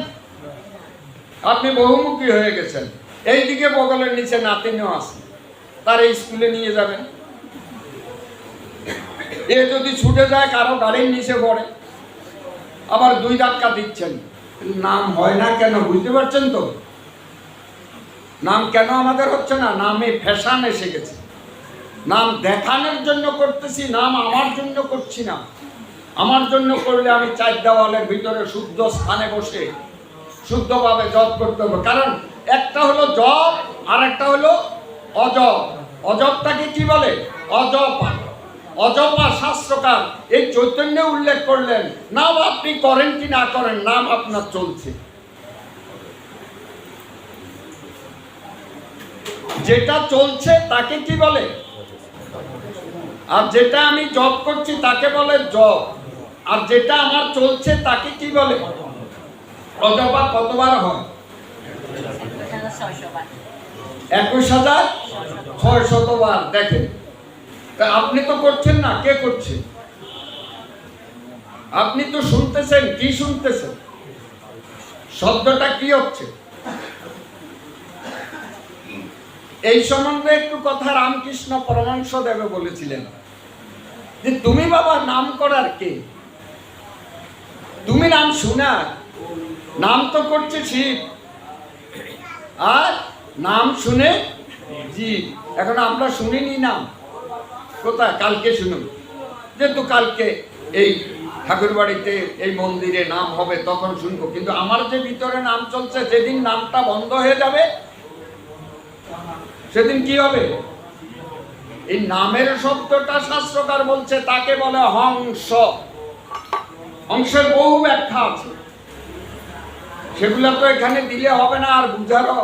আপনি বহুমুখী হয়ে গেছেন। এই দিকে বগলের নিচে নাতিনও আছে, তার এই স্কুলে নিয়ে যাবেন। এ যদি ছুটে যায় কারো গাড়ির নিচে পড়ে, আবার দুই ধাক্কা দিচ্ছেন। নাম হয় না কেন? বুঝতে পারছেন তো নাম কেন আমাদের হচ্ছে না? নামে ফ্যাশন এসে গেছে। নাম দেখানোর জন্য করতেছি, নাম আমার জন্য করছি না। আমার জন্য করলে আমি চার দেওয়ালের ভিতরে শুদ্ধ স্থানে বসে শুদ্ধভাবে জপ করতে হবে। কারণ একটা হলো জপ আর একটা হলো অজপ। অজপটাকে কি বলে? অজপা। অজপা শাস্ত্রকার এই চৈতন্যে উল্লেখ করলেন নাম আপনি করেন কি না করেন, নাম আপনার চলছে। যেটা চলছে তাকে কি বলে? আর যেটা আমি জপ করছি তাকে বলে জপ। আর যেটা আমার চলছে তাকে কি বলে? অজপা কতবার হয়? 21,600 বার। দেখেন, তা আপনি তো করছেন না, কে করছে? আপনি তো শুনতেছেন। কি শুনতেছেন? শব্দটা কি হচ্ছে? এই সম্বন্ধে একটু কথা রামকৃষ্ণ পরমহংস দেবে বলেছিলেন যে তুমি বাবা নাম করার কে? তুমি নাম শোনার। নাম তো করছে শিব, আর নাম শুনে জীব। এখন আমরা শুনিনি নাম, কোথায়? কালকে শুনুন, যেহেতু কালকে এই ঠাকুর বাড়িতে এই মন্দিরে নাম হবে তখন শুনবো। কিন্তু আমার যে ভিতরে নাম চলছে, যেদিন নামটা বন্ধ হয়ে যাবে সেদিন কি হবে? এই নামের শব্দটা শাস্ত্রকার বলছে তাকে বলে হংস। হংসের বহু ব্যাখ্যা আছে, সেগুলো তো এখানে দিলে হবে না, আর বুঝারও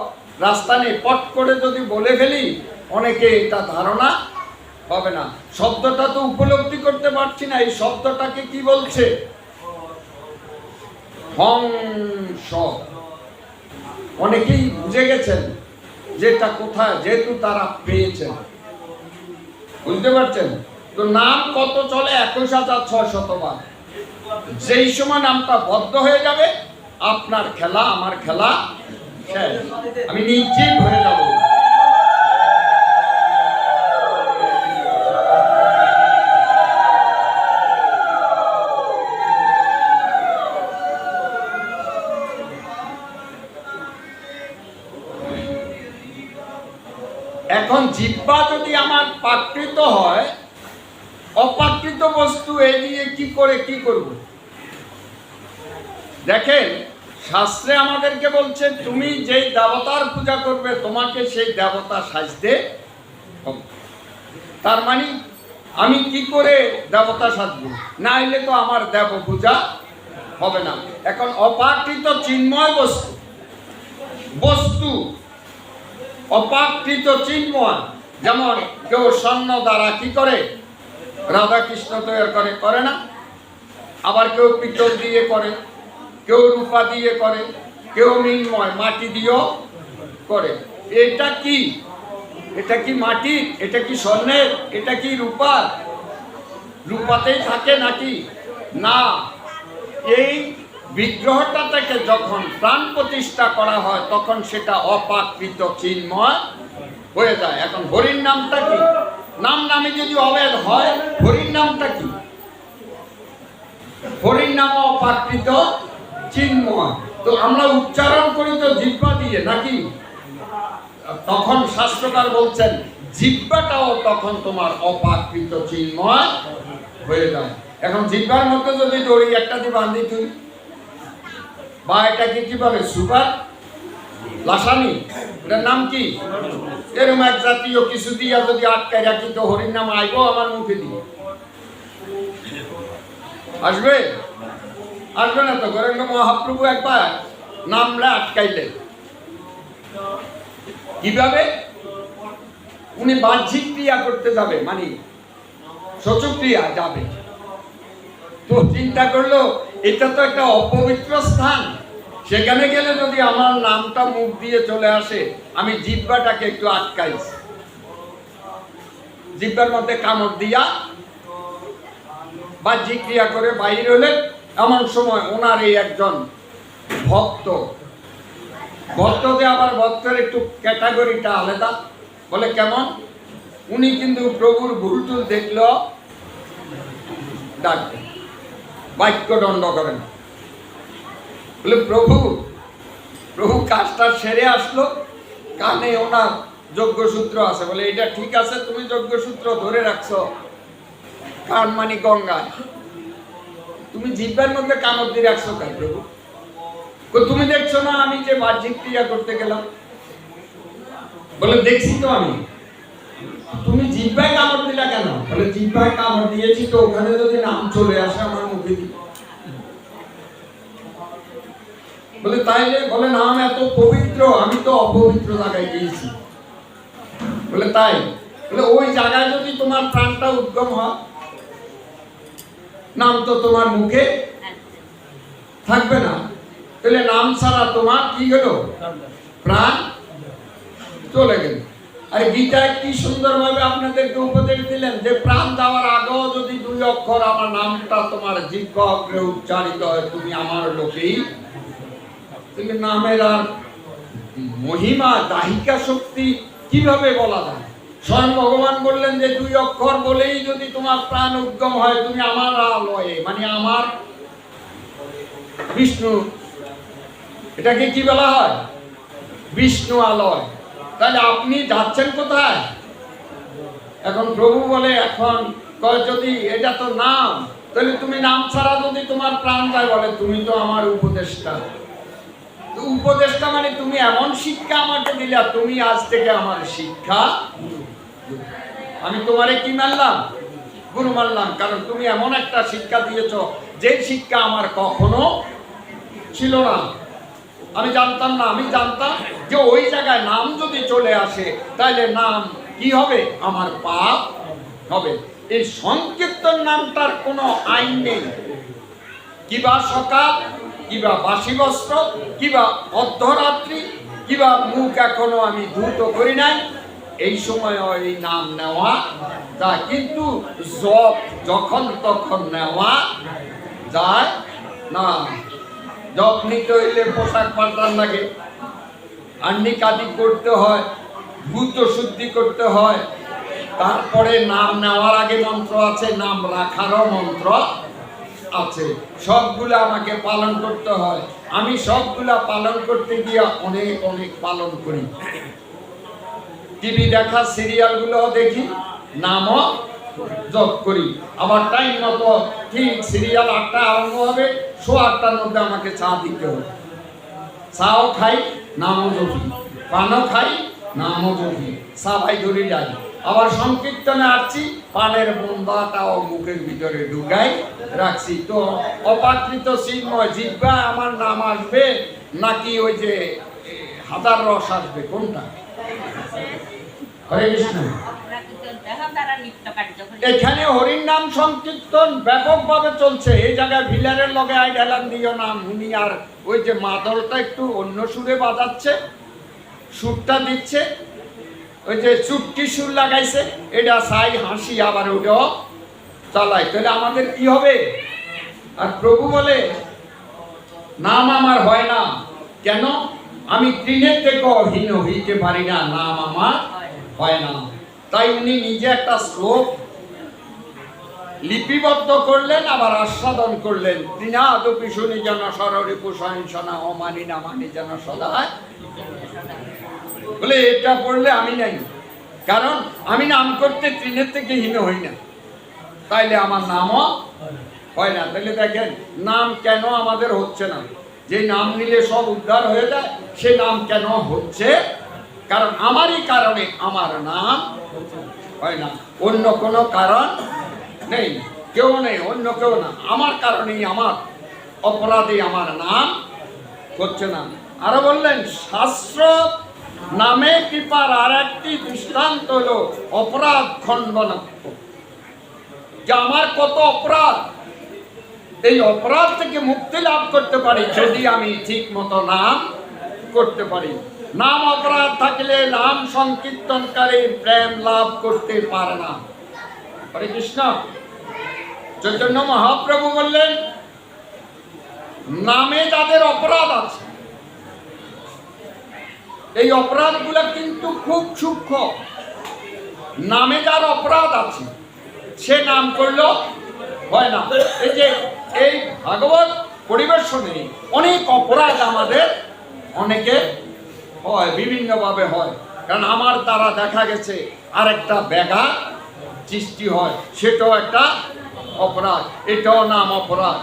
রাস্তা নেই। পট করে যদি বলে ফেলি অনেকে এটা ধারণা হবে না। শব্দটা তো উপলব্ধি করতে পারছি না, এই শব্দটাকে কি বলছে? হংস। অনেকেই বুঝে গেছেন যেটা কোথায়, যেহেতু তারা পেয়েছেন। বুঝতে পারছেন তো? নাম কত চলে? 21,600 বার। যেই সময় নামটা বদ্ধ হয়ে যাবে, আপনার খেলা আমার খেলা শেষ। আমি নিশ্চিত হয়ে যাব। এখন জিহ্বা যদি আমার প্রাকৃত হয়, অপ্রাকৃত বস্তু এ দিয়ে কি করে কি করব? দেখেন, শাস্ত্রে আমাদেরকে বলছে তুমি যেই দেবতার পূজা করবে তোমাকে সেই দেবতা সাজতে হবে। তার মানে আমি কি করে দেবতা সাজবো? না হলে তো আমার দেব পূজা হবে না। এখন অপ্রাকৃত চিন্ময় বস্তু, বস্তু অপ্রাকৃত চিন্ময়, যেমন কেউ স্বর্ণ দ্বারা কি করে রাধা কৃষ্ণ তৈরি করে, করে না? আবার কেউ পিতল দিয়ে করে, কেউ রূপা দিয়ে করে, কেউ মৃন্ময় মাটি দিয়েও করে। এটা কি? এটা কি মাটির? এটা কি স্বর্ণের? এটা কি রূপার? রূপাতেই থাকে নাকি? না, এই বিগ্রহটা থেকে যখন প্রাণ প্রতিষ্ঠা করা হয় তখন সেটা অপ্রাকৃত চিন্ময় হয়ে যায়। এখন হরির নামটা কি? নাম নামে যদি অভেদ হয়, হরির নামটা কি? হরির নাম অপ্রাকৃত চিন্ময়। তো আমরা উচ্চারণ করি তো জিহ্বা দিয়ে নাকি? তখন শাস্ত্রকার বলছেন জিহ্বাটাও তখন তোমার অপ্রাকৃত চিন্ময় হয়ে যায়। এখন জিহ্বার মধ্যে যদি দড়ি একটা দিয়ে বাঁধি তুই, বা এটাকে কি বলে সুপার লাসানি, এটার নাম কি? এরকম এক জাতীয় কিছু দিয়া যদি আটকায় রাখি তো হরির নাম আইব আমার মুখে দিয়ে? আসবে? আসবে না তো। গৌরাঙ্গ মহাপ্রভু একবার নামলে আটকাইলেন। কিভাবে? উনি বাহ্যিক ক্রিয়া করতে যাবে, মানে শৌচক্রিয়া যাবে, তো চিন্তা করলো এটা তো একটা অপবিত্র স্থান, সেখানে গেলে যদি আমার নামটা মুখ দিয়ে চলে আসে, আমি জিহ্বাটাকে একটু আটকাইছি। জিহ্বার মধ্যে কামড় দিয়া বাহ্যিক ক্রিয়া করে বাইরে হলেন। এমন সময় ওনার এই একজন ভক্ত, ভক্তদের আবার ভক্তের একটু ক্যাটাগরিটা আলাদা, বলে কেমন? উনি কিন্তু প্রভুর ভুলটুল দেখলো ডাকবে, বাক্য দণ্ড করেন, বলে প্রভু প্রভু কাজটা সেরে আসলো, কানে ওনার যজ্ঞসূত্র আছে, বলে এটা ঠিক আছে, তুমি যজ্ঞসূত্র ধরে রাখছো, কান মানি গঙ্গায়, তুমি জিহ্বার মধ্যে কামড় দিয়ে রাখছো কেন প্রভু? তুমি দেখছো না আমি যে বাহ্যিক ক্রিয়া করতে গেলাম? বলে দেখছি তো আমি। তুমি জিহ্বায় কামড় দিলা কেন? বলে জিহ্বায় কামড় দিয়েছি তো ওখানে যদি নাম চলে আসে আমার মুখে দিয়ে। বলে তাইলে? বলে নাম এত পবিত্র, আমি তো অপবিত্র জায়গায় গিয়েছি। বলে তাই? বলে ওই জায়গায় যদি তোমার প্রাণটা উদ্গম হয়, নাম তো তোমার মুখে থাকবে না, তাহলে নাম ছাড়া তোমার কি হলো? প্রাণ চলে গেল। আর গীতায় কি সুন্দরভাবে আপনাদেরকে উপদেশ দিলেন যে প্রাণ যাওয়ার আগেও যদি 2 অক্ষর আমার নামটা তোমার জিহ্বা অগ্রে উচ্চারিত হয়, তুমি আমার লোকেই। তুমি নামের আর মহিমা, দাহিকা শক্তি কিভাবে বলা যায়? স্বয়ং ভগবান বললেন যে 2 অক্ষর বলেই যদি তোমার প্রাণ উদ্গম হয়, তুমি আমার আলয়ে, মানে আমার বিষ্ণু, এটাকে কি বলা হয়? বিষ্ণু আলয়। তাহলে আপনি যাচ্ছেন কোথায়? এখন প্রভু বলে, এখন যদি এটা তো নাম, তাহলে তুমি নাম ছাড়া যদি তোমার প্রাণ যায়, বলে তুমি তো আমার উপদেষ্টা। উপদেষ্টা মানে তুমি এমন শিক্ষা আমাকে দিলা, তুমি আজ থেকে আমার শিক্ষা। আমি তোমারে কি মানলাম? গুরু মানলাম, কারণ তুমি এমন একটা শিক্ষা দিয়েছ যে শিক্ষা আমার কখনো ছিল না। আমি জানতাম না। আমি জানতাম যে ওই জায়গায় নাম যদি চলে আসে তাহলে নাম কি হবে? আমার পাপ হবে। এই সংকীর্তন নামটার কোনো আইন নেই। কিবা সকাল, কিবা বাসি বস্ত্র, কিবা অর্ধরাত্রি, কিবা মুখ এখনো আমি ধুত করি নাই, এই সময় এই নাম নেওয়া তা, কিন্তু জপ যখন তখন নেওয়া যায় না। জপ নিতে হইলে পোশাক পাল্টান লাগে, আন্নি কাদি করতে হয়, ভূত শুদ্ধি করতে হয়, তারপরে নাম নেওয়ার আগে মন্ত্র আছে, নাম রাখারও মন্ত্র আছে। সবগুলো আমাকে পালন করতে হয়। আমি সবগুলা পালন করতে গিয়ে অনেক অনেক পালন করি। টিভি দেখা, সিরিয়ালগুলো দেখি, নামও জপ করি। আবার টাইম মতো ঠিক সিরিয়াল 8টা আরম্ভ হবে, 8:15-র মধ্যে আমাকে চা দিতে হবে। চাও খাই, নামও জপি, পানও খাই, নামও জপি, চা ভাই ধরে যাই। আবার সংকীর্তনে আসছি, পানের বন্ধাটাও মুখের ভিতরে ঢুকাই রাখছি। তো অপাকৃত চিন্ময় জিহ্বা আমার নাম আসবে নাকি ওই যে হাজার রস আসবে, কোনটা? হরে কৃষ্ণ। এখানে হরির নাম সংকীর্তন ব্যাপকভাবে চলছে। এই জায়গায় ভিলারের লগে আই ঢেলান দিও নাম, উনি আর ওই যে মাদলটা একটু অন্য সুরে বাজাচ্ছে, সুরটা দিচ্ছে, ওই যে চুটকি সুর লাগাইছে, এটা সাই হাসি আবার ওটাও চালায়। তাহলে আমাদের কি হবে? আর প্রভু বলে নাম আমার হয় না কেন? আমি তৃণের থেকেও হীন হইতে পারি না, নাম আমার হয় না। তাই উনি নিজে একটা শ্লোক লিপিবদ্ধ করলেন, আবার আস্বাদন করলেন। তৃণাদপি শুনি যেন সররিপু সহিংসনা অমানি না মানি যেন সদা। বলে এটা পড়লে আমি নাই, কারণ আমি নাম করতে তৃণের থেকে হীন হই না, তাইলে আমার নামও হয় না। তাহলে দেখেন নাম কেন আমাদের হচ্ছে না? যে নাম নিলে সব উদ্ধার হয়ে যায়, সে নাম কেন হচ্ছে? কারণ আমারই কারণে আমার নাম হয় না, অন্য কোনো কারণ নেই। কেউ নেই, অন্য কেউ না, আমার কারণেই, আমার অপরাধে আমার নাম হচ্ছে না। আরো বললেন শাস্ত্র নামে কৃপার আর একটি দৃষ্টান্ত হলো অপরাধ খণ্ডনাত্মক। যে আমার কত অপরাধ, এই অপরাধ থেকে মুক্তি লাভ করতে পারি যদি আমি ঠিক মতো নাম করতে পারি। নাম অপরাধ থাকলে নাম সংকীর্তনকারী প্রেম লাভ করতে পারে না। হরে কৃষ্ণ। চৈতন্য মহাপ্রভু বললেন নামে যাদের অপরাধ আছে, এই অপরাধগুলো কিন্তু খুব সূক্ষ্ম। নামে যার অপরাধ আছে সে নাম করলেও হয় না। এই যে এই ভাগবত পরিবেশনে অনেক অপরাধ আমাদের অনেকে হয়, বিভিন্নভাবে হয়। কারণ আমার দ্বারা দেখা গেছে আরেকটা ব্যাঘাত সৃষ্টি হয়, সেটাও একটা অপরাধ, এটাও নাম অপরাধ।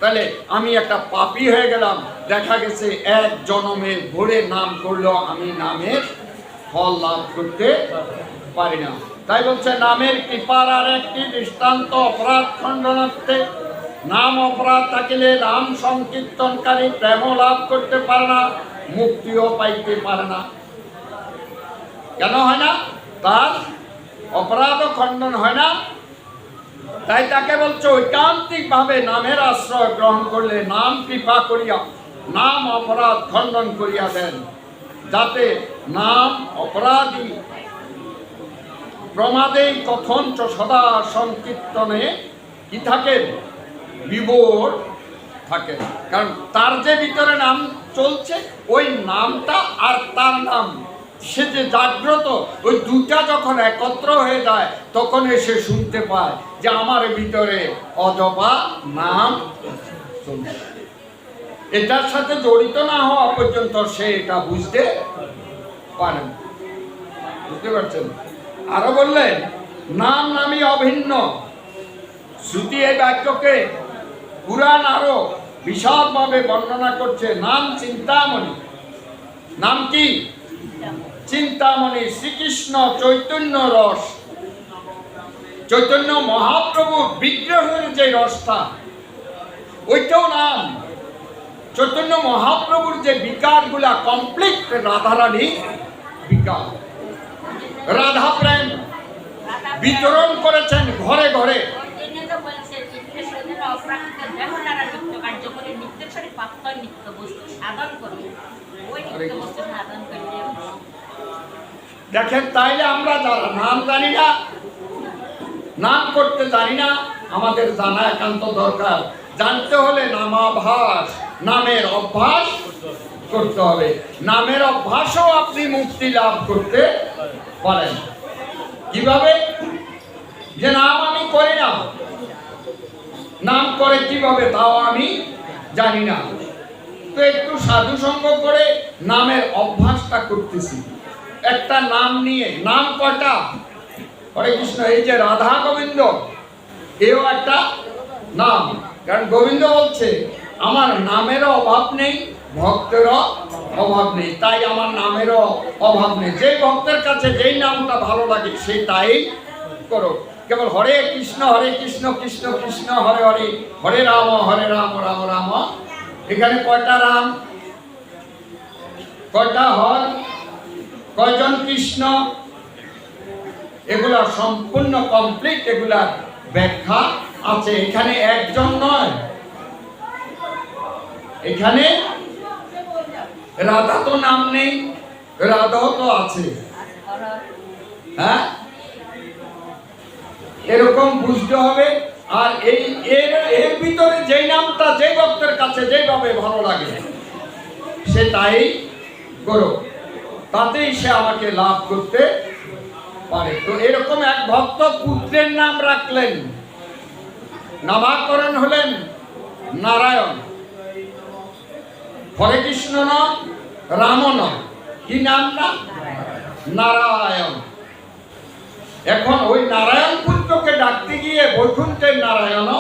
তাহলে আমি একটা পাপী হয়ে গেলাম, দেখা গেছে এক জন্মে ভরে নাম করলেও আমি নামের ফল লাভ করতে পারি না। তাই বলছে নামের কৃপার আর একটি দৃষ্টান্ত অপরাধ খণ্ডনার্থে। নাম অপরাধ থাকিলে নাম সংকীর্তনকারী প্রেম লাভ করতে পারে না, মুক্তিও পাইতে পারে না। কেন হয় না? তার অপরাধ খণ্ডন হয় না। তাই তাকে বলছে ঐকান্তিক ভাবে নামের আশ্রয় গ্রহণ করলে নাম কৃপা করিয়া নাম অপরাধ খণ্ডন করিয়া দেন, যাতে নাম অপরাধী প্রমাদেই কথঞ্চ সদা সংকীর্তনে কি থাকেন? বিভোর থাকেন। কারণ তার যে ভিতরে নাম চলছে, ওই নামটা আর তার নাম, সে যে জাগ্রত, ওই দুটা যখন একত্র হয়ে যায় তখন এসে শুনতে পায় যে আমার ভিতরে অজপা নাম চলছে। এটার সাথে জড়িত না হওয়া পর্যন্ত সে এটা বুঝতে পারে না। বুঝতে পারছেন? আরো বললেন নাম নামই অভিন্ন। শ্রুতি এই বাক্যকে পুরাণ আরো বিশদভাবে বর্ণনা করছে। নাম চিন্তামণি। নাম কি? চিন্তামণি। শ্রীকৃষ্ণ চৈতন্য রস, চৈতন্য মহাপ্রভু বিগ্রহের যে রসটা, ওইটাও নাম। চৈতন্য মহাপ্রভুর যে বিকারগুলা কমপ্লিট রাধারানী বিকার, রাধা প্রেম বিতরণ করেছেন ঘরে ঘরে। দেখেন, তাইলে আমরা যারা নাম জানি না, নাম করতে জানি না, আমাদের জানা একান্ত দরকার। জানতে হলে নামাভাস, নামের অভ্যাস করতে হবে। নামের অভ্যাসও আপনি মুক্তি লাভ করতে পারেন। কিভাবে? যে নাম আমি করি না, নাম করে কিভাবে তাও আমি জানি না, তো একটু সাধু সঙ্গ করে নামের অভ্যাসটা করতেছি। একটা নাম নিয়ে, নাম কয়টা? হরে কৃষ্ণ। এই যে রাধা গোবিন্দ, এও একটা নাম। কারণ গোবিন্দ বলছে আমার নামেরও অভাব নেই, ভক্তেরও অভাব নেই, তাই আমার নামেরও অভাব নেই। যে ভক্তের কাছে যেই নামটা ভালো লাগে সে তাই করো। কেবল হরে কৃষ্ণ কৃষ্ণ কৃষ্ণ হরে হরে, হরে রাম রাম রাম। এখানে কয়টা রাম, কয়টা হর, কয়জন কৃষ্ণ, এগুলা সম্পূর্ণ কমপ্লিট, এগুলা ব্যাখ্যা আছে। এখানে একজন নয়, এখানে রাধা তো নাম নেই, রাধাও তো আছে। হ্যাঁ, এরকম বুঝতে হবে। আর এই এর ভিতরে যেই নামটা যে ভক্তের কাছে যেভাবে ভালো লাগে সে তাই করো, তাতেই সে আমাকে লাভ করতে পারে। তো এরকম এক ভক্ত পুত্রের নাম রাখলেন, নামকরণ হলেন নারায়ণ। হরে কৃষ্ণ নয়, রাম নয়, কি নাম না? নারায়ণ। এখন ওই নারায়ণ পুত্রকে ডাকতে গিয়ে বৈকুণ্ঠের নারায়ণ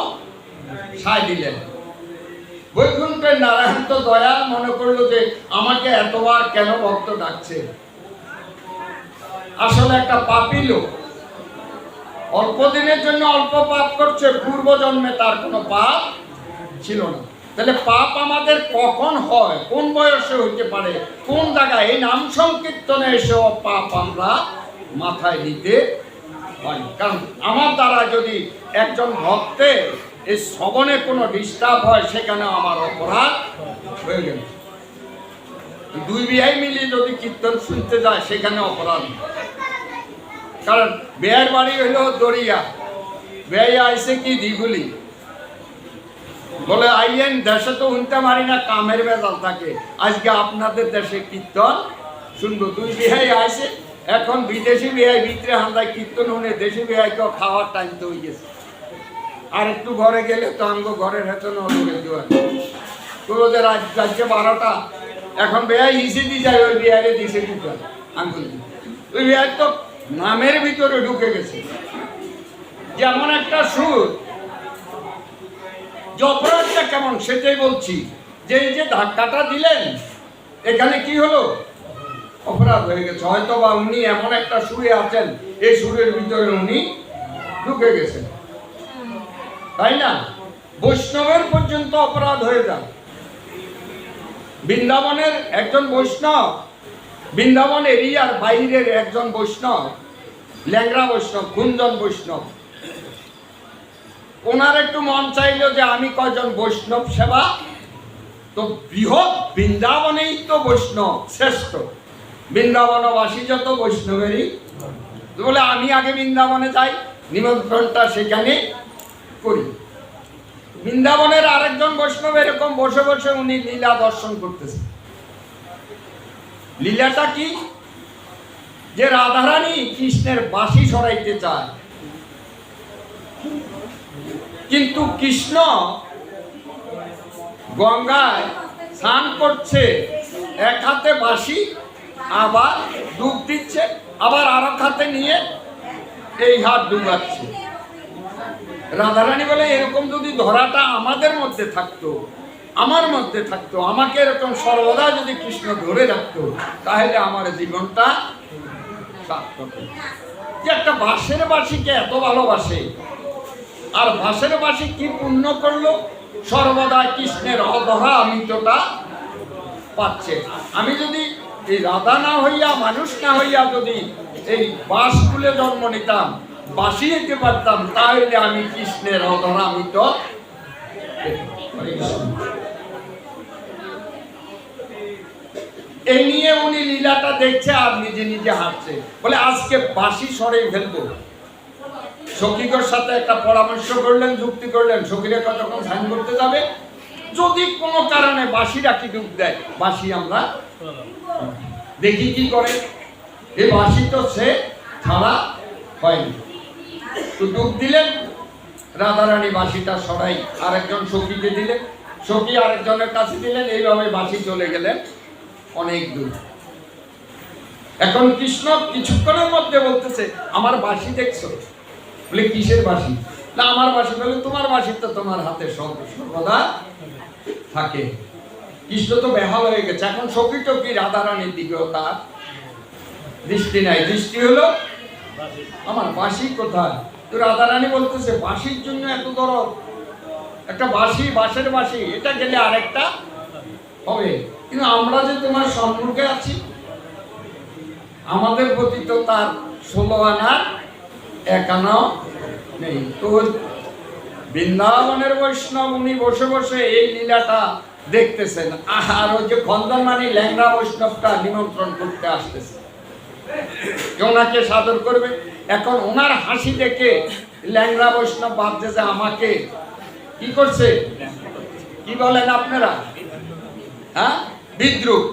সায় দিলেন। বৈকুণ্ঠের নারায়ণ তো দয়া মনে করলো যে আমাকে এতবার কেন ভক্ত ডাকছে। আসলে একটা পাপী লোক, অল্প দিনের জন্য অল্প পাপ করছে, পূর্ব জন্মে তার কোনো পাপ ছিল না। তাহলে পাপ আমাদের কখন হয়, কোন বয়সে হইতে পারে, কোন জায়গায়? এই নাম সংকীর্তনে এসে পাপ আমরা মাথায় নিতে পারি। কারণ আমার দ্বারা যদি একজন ভক্তের এই শ্রবণে কোনো ডিস্টার্ব হয়, সেখানে আমার অপরাধ হয়ে গেল। দুই বিয়াই মিলিয়ে যদি কীর্তন শুনতে যায়, সেখানে অপরাধ। কারণ বেয়ের বাড়ি হইল দরিয়া, বেয়ে আইসে কি দিগুলি, বলে আইয়েন দেশে তো উনতে পারি না, কামের বেজাল থাকে, আজকে আপনাদের দেশে কীর্তন শুনবো। দুই বিহাই আইসে, এখন বিদেশি বিহাই ভিতরে হান্দায় কীর্তন শুনে দেশি বিহাইকেও খাওয়ার টাইম তো হয়ে গেছে। আর একটু ঘরে গেলে তো আমগো ঘরের হেতন হয়ে দেওয়া তোদের রাজ্যে 12টা, এখন বেহাই ইসে দি যায়, ওই বিহারে দিছে কীর্তন আঙ্গুল। ওই বিহাই তো নামের ভিতরে ঢুকে গেছে। যেমন একটা সুর, যে অপরাধটা কেমন সেটাই বলছি। যে এই যে ধাক্কাটা দিলেন, এখানে কি হলো? অপরাধ হয়ে গেছে। হয়তো বা উনি এমন একটা সুরে আছেন, এই সুরের ভিতরে উনি ঢুকে গেছেন, তাই না? বৈষ্ণবের পর্যন্ত অপরাধ হয়ে যায়। বৃন্দাবনের একজন বৈষ্ণব, বৃন্দাবন এরিয়ার বাইরের একজন বৈষ্ণব, ল্যাংরা বৈষ্ণব, গুঞ্জন বৈষ্ণব, ওনার একটু মন চাইলো যে আমি কয়জন বৈষ্ণব সেবা, তো বৃহৎ বৃন্দাবনেই তো বৈষ্ণব শ্রেষ্ঠ, বৃন্দাবনবাসী যত বৈষ্ণবেরই, বলে আমি আগে বৃন্দাবনে যাই, নিমন্ত্রণটা সেখানে করি। বৃন্দাবনের আরেকজন বৈষ্ণব এরকম বসে বসে উনি লীলা দর্শন করতেছে। লীলাটা কি? যে রাধারানী কৃষ্ণের বাঁশি সরাইতে চায়, কিন্তু কৃষ্ণ গঙ্গায় স্নান করছে, এক হাতে বাঁশি আবার ডুব দিচ্ছে, আবার আর এক হাতে নিয়ে এই হাত ডুবাচ্ছে। রাধারানী বলে এরকম যদি ধরাটা আমাদের মধ্যে থাকতো, আমার মধ্যে থাকতো, আমাকে এরকম সর্বদা যদি কৃষ্ণ ধরে রাখতো, তাহলে আমার জীবনটা সার্থক। যে একটা বাঁশের বাঁশিকে এত ভালোবাসে, আর বাঁশের বাঁশি কি পুণ্য করলো, সর্বদা কৃষ্ণের অধরা অমৃতটা পাচ্ছে। আমি যদি এই রাধা না হইয়া, মানুষ না হইয়া যদি এই বাঁশ তুলে জন্ম নিতাম, বাঁশি হইতে পারতাম, তাহলে আমি কৃষ্ণের অধরা অমৃত। এই নিয়ে উনি লীলাটা দেখছে আর নিজে নিজে হাঁটছে, বলে আজকে বাঁশি সরেই ফেলবো। সখীগর সাথে একটা পরামর্শ করলেন, যুক্তি করলেন। সখীরা কতক্ষণ ধ্যান করতে যাবে, যদি কোনো কারণে বাঁশিটা কি ডুব দেয়, বাঁশি আমরা দেখি কি করে। এই বাঁশি তো সে ছাড়া হয়নি, তো ডুব দিলেন। রাধারানী বাঁশিটা সরাই আরেকজন সখীকে দিলেন, সখী আরেকজনের কাছে দিলেন, এইভাবে বাঁশি চলে গেলেন অনেক দূর। এখন কৃষ্ণ কিছুক্ষণের মধ্যে বলতেছে, আমার বাঁশি দেখছো? বলে কিসের বাঁশি? না আমার বাঁশি। বলে তোমার বাঁশি তো তোমার হাতে সর্বদা থাকে। কৃষ্ণ তো বেহাল হয়ে গেছে। এখন সখী তো কি রাধারানীর দিকেও তার দৃষ্টি নাই, দৃষ্টি হলো আমার বাঁশি কোথায়। তো রাধারানী বলতেছে বাঁশির জন্য এত দরদ, একটা বাঁশি, বাঁশের বাঁশি, এটা গেলে আরেকটা হবে, কিন্তু আমরা যে তোমার সম্মুখে আছি, আমাদের প্রতি তো তার 16 আনার 1 আনাও নেই। তো বৃন্দাবনের বৈষ্ণব উনি বসে বসে এই লীলাটা দেখতেছেন, আর ওই যে খন্দনমানি ল্যাংড়া বৈষ্ণবটা নিমন্ত্রণ করতে আসতেছে, ওনাকে সাদর করবে। এখন ওনার হাসি দেখে ল্যাংড়া বৈষ্ণব ভাবছে যে আমাকে কি করছে, কি বলেন আপনারা, হ্যাঁ, বিদ্রুপ,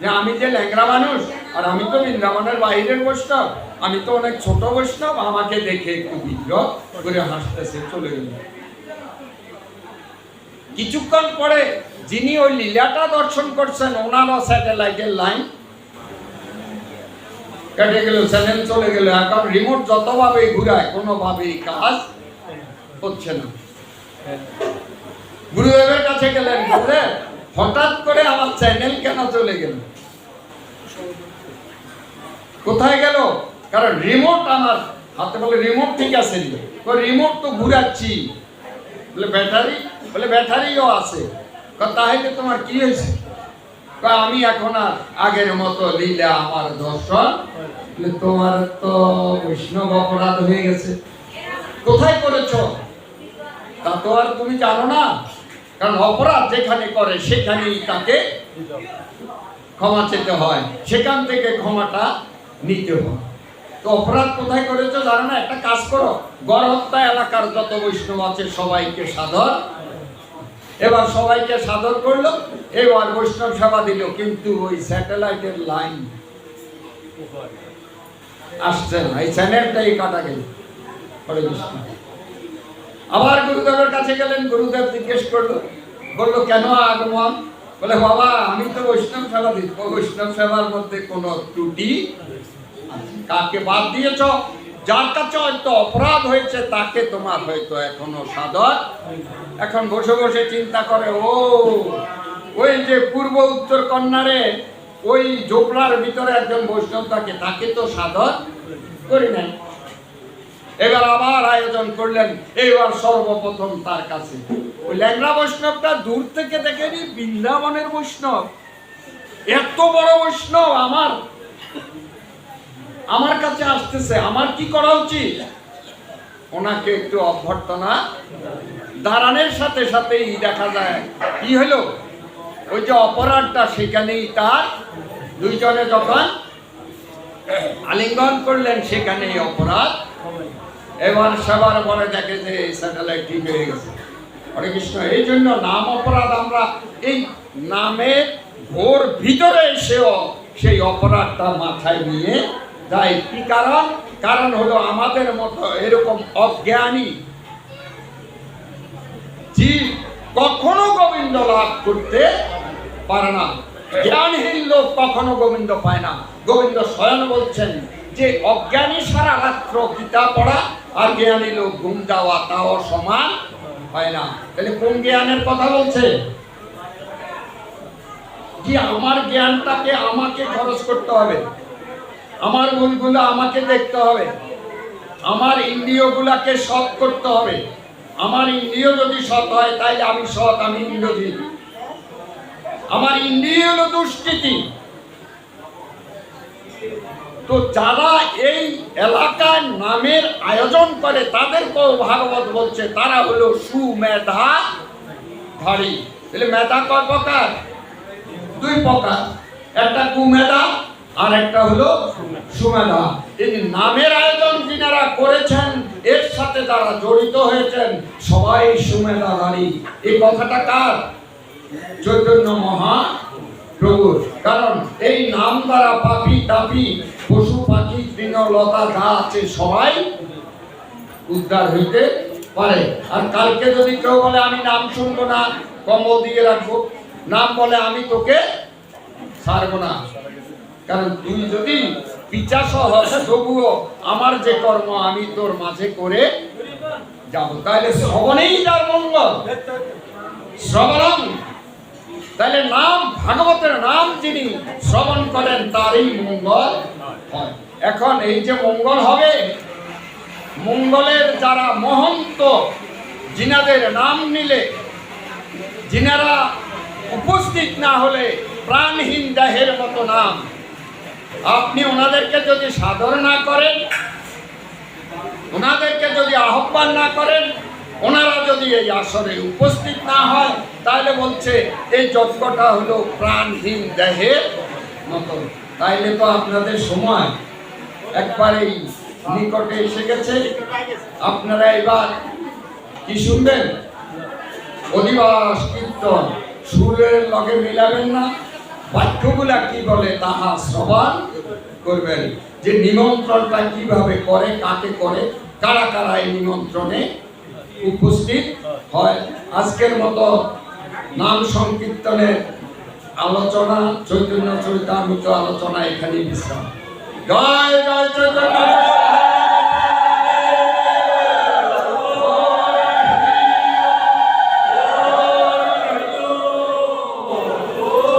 যে আমি যে ল্যাংড়া মানুষ, আর আমি তো বৃন্দাবনের বাইরের বৈষ্ণব, আমি তো অনেক ছোট বৈষ্ণব, আমাকে দেখে একটু বিদ্রুপ করে হাসতেছে, চলে গেল। কিছুক্ষণ পরে যিনি ওই লীলাটা দর্শন করছেন, ওনারও স্যাটেলাইটের লাইন কেটে গেল, চ্যানেল চলে গেল। এখন রিমোট যতভাবে ঘুরায় কোনোভাবেই কাজ হচ্ছে না। গুরুদেবের কাছে গেলেন, গুরুদেব হঠাৎ করে আমার চ্যানেল কেন চলে গেল, কোথায় গেল? কারণ রিমোট আমার হাতে। বলে রিমোট ঠিক আছে, রিমোট তো ঘুরাচ্ছি। বলে ব্যাটারি? বলে ব্যাটারিও আছে। তাহলে তোমার কি হয়েছে? আমি এখন আর আগের মতো লীলা আমার দর্শন। তোমার তো বৈষ্ণব অপরাধ হয়ে গেছে। কোথায় করেছ তা তো আর তুমি জানো না, কারণ অপরাধ যেখানে করে সেখানেই তাকে ক্ষমা চেতে হয়, সেখান থেকে ক্ষমাটা নিতে হয়। তো অপরাধ কোথায় করেছো জানো না? একটা কাজ করো, গড় হত্যা এলাকার যত বৈষ্ণব আছে সবাইকে সাদর। এবার সবাইকে সাদর করলো, এবার বৈষ্ণব সেবা দিল, কিন্তু ওই স্যাটেলাইটের লাইন আসছে না, এই চ্যানেলটাই কাটা গেল। আবার গুরুদেবের কাছে গেলেন, গুরুদেব জিজ্ঞেস করলো, বললো কেন আগমন? বলে বাবা আমি তো বৈষ্ণব সেবা দিই। বৈষ্ণব সেবার মধ্যে কোনো ত্রুটি? কাকে বাদ দিয়েছ? যার কাছে হয়তো অপরাধ হয়েছে তাকে তোমার হয়তো এখনো সাদর। এখন বসে বসে চিন্তা করে, ও ওই যে পূর্ব উত্তর কন্যারে ওই জোপড়ার ভিতরে একজন বৈষ্ণব থাকে, তাকে তো সাদর করি নাই। এবার আবার আয়োজন করলেন, এইবার সর্বপ্রথম তার কাছে ওই ল্যাংড়া বৈষ্ণবটা দূর থেকে দেখেনি, বৃন্দাবনের বৈষ্ণব, এত বড় বৈষ্ণব আমার কাছে আসতেছে, আমার কি করা উচিত? ওনাকে একটু অভ্যর্থনা দাঁড়ানোর সাথে সাথেই দেখা যায় কি হলো, ওই যে অপরাধটা সেখানেই তার দুইজনে যখন আলিঙ্গন করলেন সেখানেই অপরাধ। এবার সবার পরে দেখে যে স্যাটেলাইট ঠিক হয়ে গেছে। হরে কৃষ্ণ। এই জন্য নাম অপরাধ আমরা এই নামের ওর ভিতরে এসেও সেই অপরাধটা মাথায় নিয়ে যাই। কি কারণ? কারণ হলো আমাদের মতো এরকম অজ্ঞানী জীব কখনো গোবিন্দ লাভ করতে পারে না। জ্ঞানহীন লোক কখনো গোবিন্দ পায় না। গোবিন্দ স্বয়ং বলছেন যে অজ্ঞানী সারা রাত্র গীতা পড়া আর জ্ঞানী লোক ঘুম যাওয়া তাও সমান হয় না। তাহলে কোন জ্ঞানের কথা বলছে? কি আমার জ্ঞানটাকে আমাকে খরচ করতে হবে, আমার ভুলগুলো আমাকে দেখতে হবে, আমার ইন্দ্রিয়গুলাকে সৎ করতে হবে। আমার ইন্দ্রিয় যদি সৎ হয় তাইলে আমি সৎ, আমি ইন্দ্রিয়হীন। আমার ইন্দ্রিয় হলো দুষ্কৃতি। তো যারা এই এলাকায় নামের আয়োজন করে তাদেরকেও ভাগবত বলছে তারা হলো সুমেধাধারী। তাহলে মেধা কয় প্রকার? দুই প্রকার, একটা কুমেধা আর একটা হলো সুমেধা। এই নামের আয়োজন যিনারা করেছেন এর সাথে যারা জড়িত হয়েছেন সবাই সুমেধাধারী। এই কথাটা কার? চৈতন্য মহাপ্রভুর। কারণ এই নাম দ্বারা পাপি তাপি পশু পাখি তৃণলতা যা আছে সবাই উদ্ধার হইতে পারে। আর কালকে যদি কেউ বলে আমি নাম শুনবো না, কম্বল দিয়ে রাখবো, নাম বলে আমি তোকে ছাড়বো না, কারণ তুই যদি পিচাস হস তবুও আমার যে কর্ম আমি তোর মাঝে করে যাব। তাহলে শ্রবণেই যার মঙ্গল, শ্রবণম। তাহলে নাম, ভাগবতের নাম যিনি শ্রবণ করেন তারই মঙ্গল হয়। এখন এই যে মঙ্গল হবে, মঙ্গলের যারা মহন্ত, যিনাদের নাম নিলে, যিনারা উপস্থিত না হলে প্রাণহীন দেহের মতো নাম, আপনি ওনাদেরকে যদি সাদর না করেন, ওনাদেরকে যদি আহ্বান না করেন, ওনারা যদি এই আসরে উপস্থিত না হয়, তাহলে বলছে এই যজ্ঞটা হলো প্রাণহীন দেহের মতো। তাইলে তো আপনাদের সময় একবারেই নিকটে এসে গেছে। আপনারা এবার কি শুনবেন? অধিবাস কীর্তন। সুরের লগে মিলাবেন না, বাক্যগুলা কি বলে তাহা শ্রবণ করবেন। যে নিমন্ত্রণটা কিভাবে করে, কাকে করে, কারা কারা এই নিমন্ত্রণে উপস্থিত হয়। আজকের মতো নাম সংকীর্তনের আলোচনা, চৈতন্য চরিতামৃত আলোচনা এখানে বিশ্রাম। জয় জয় চৈতন্য।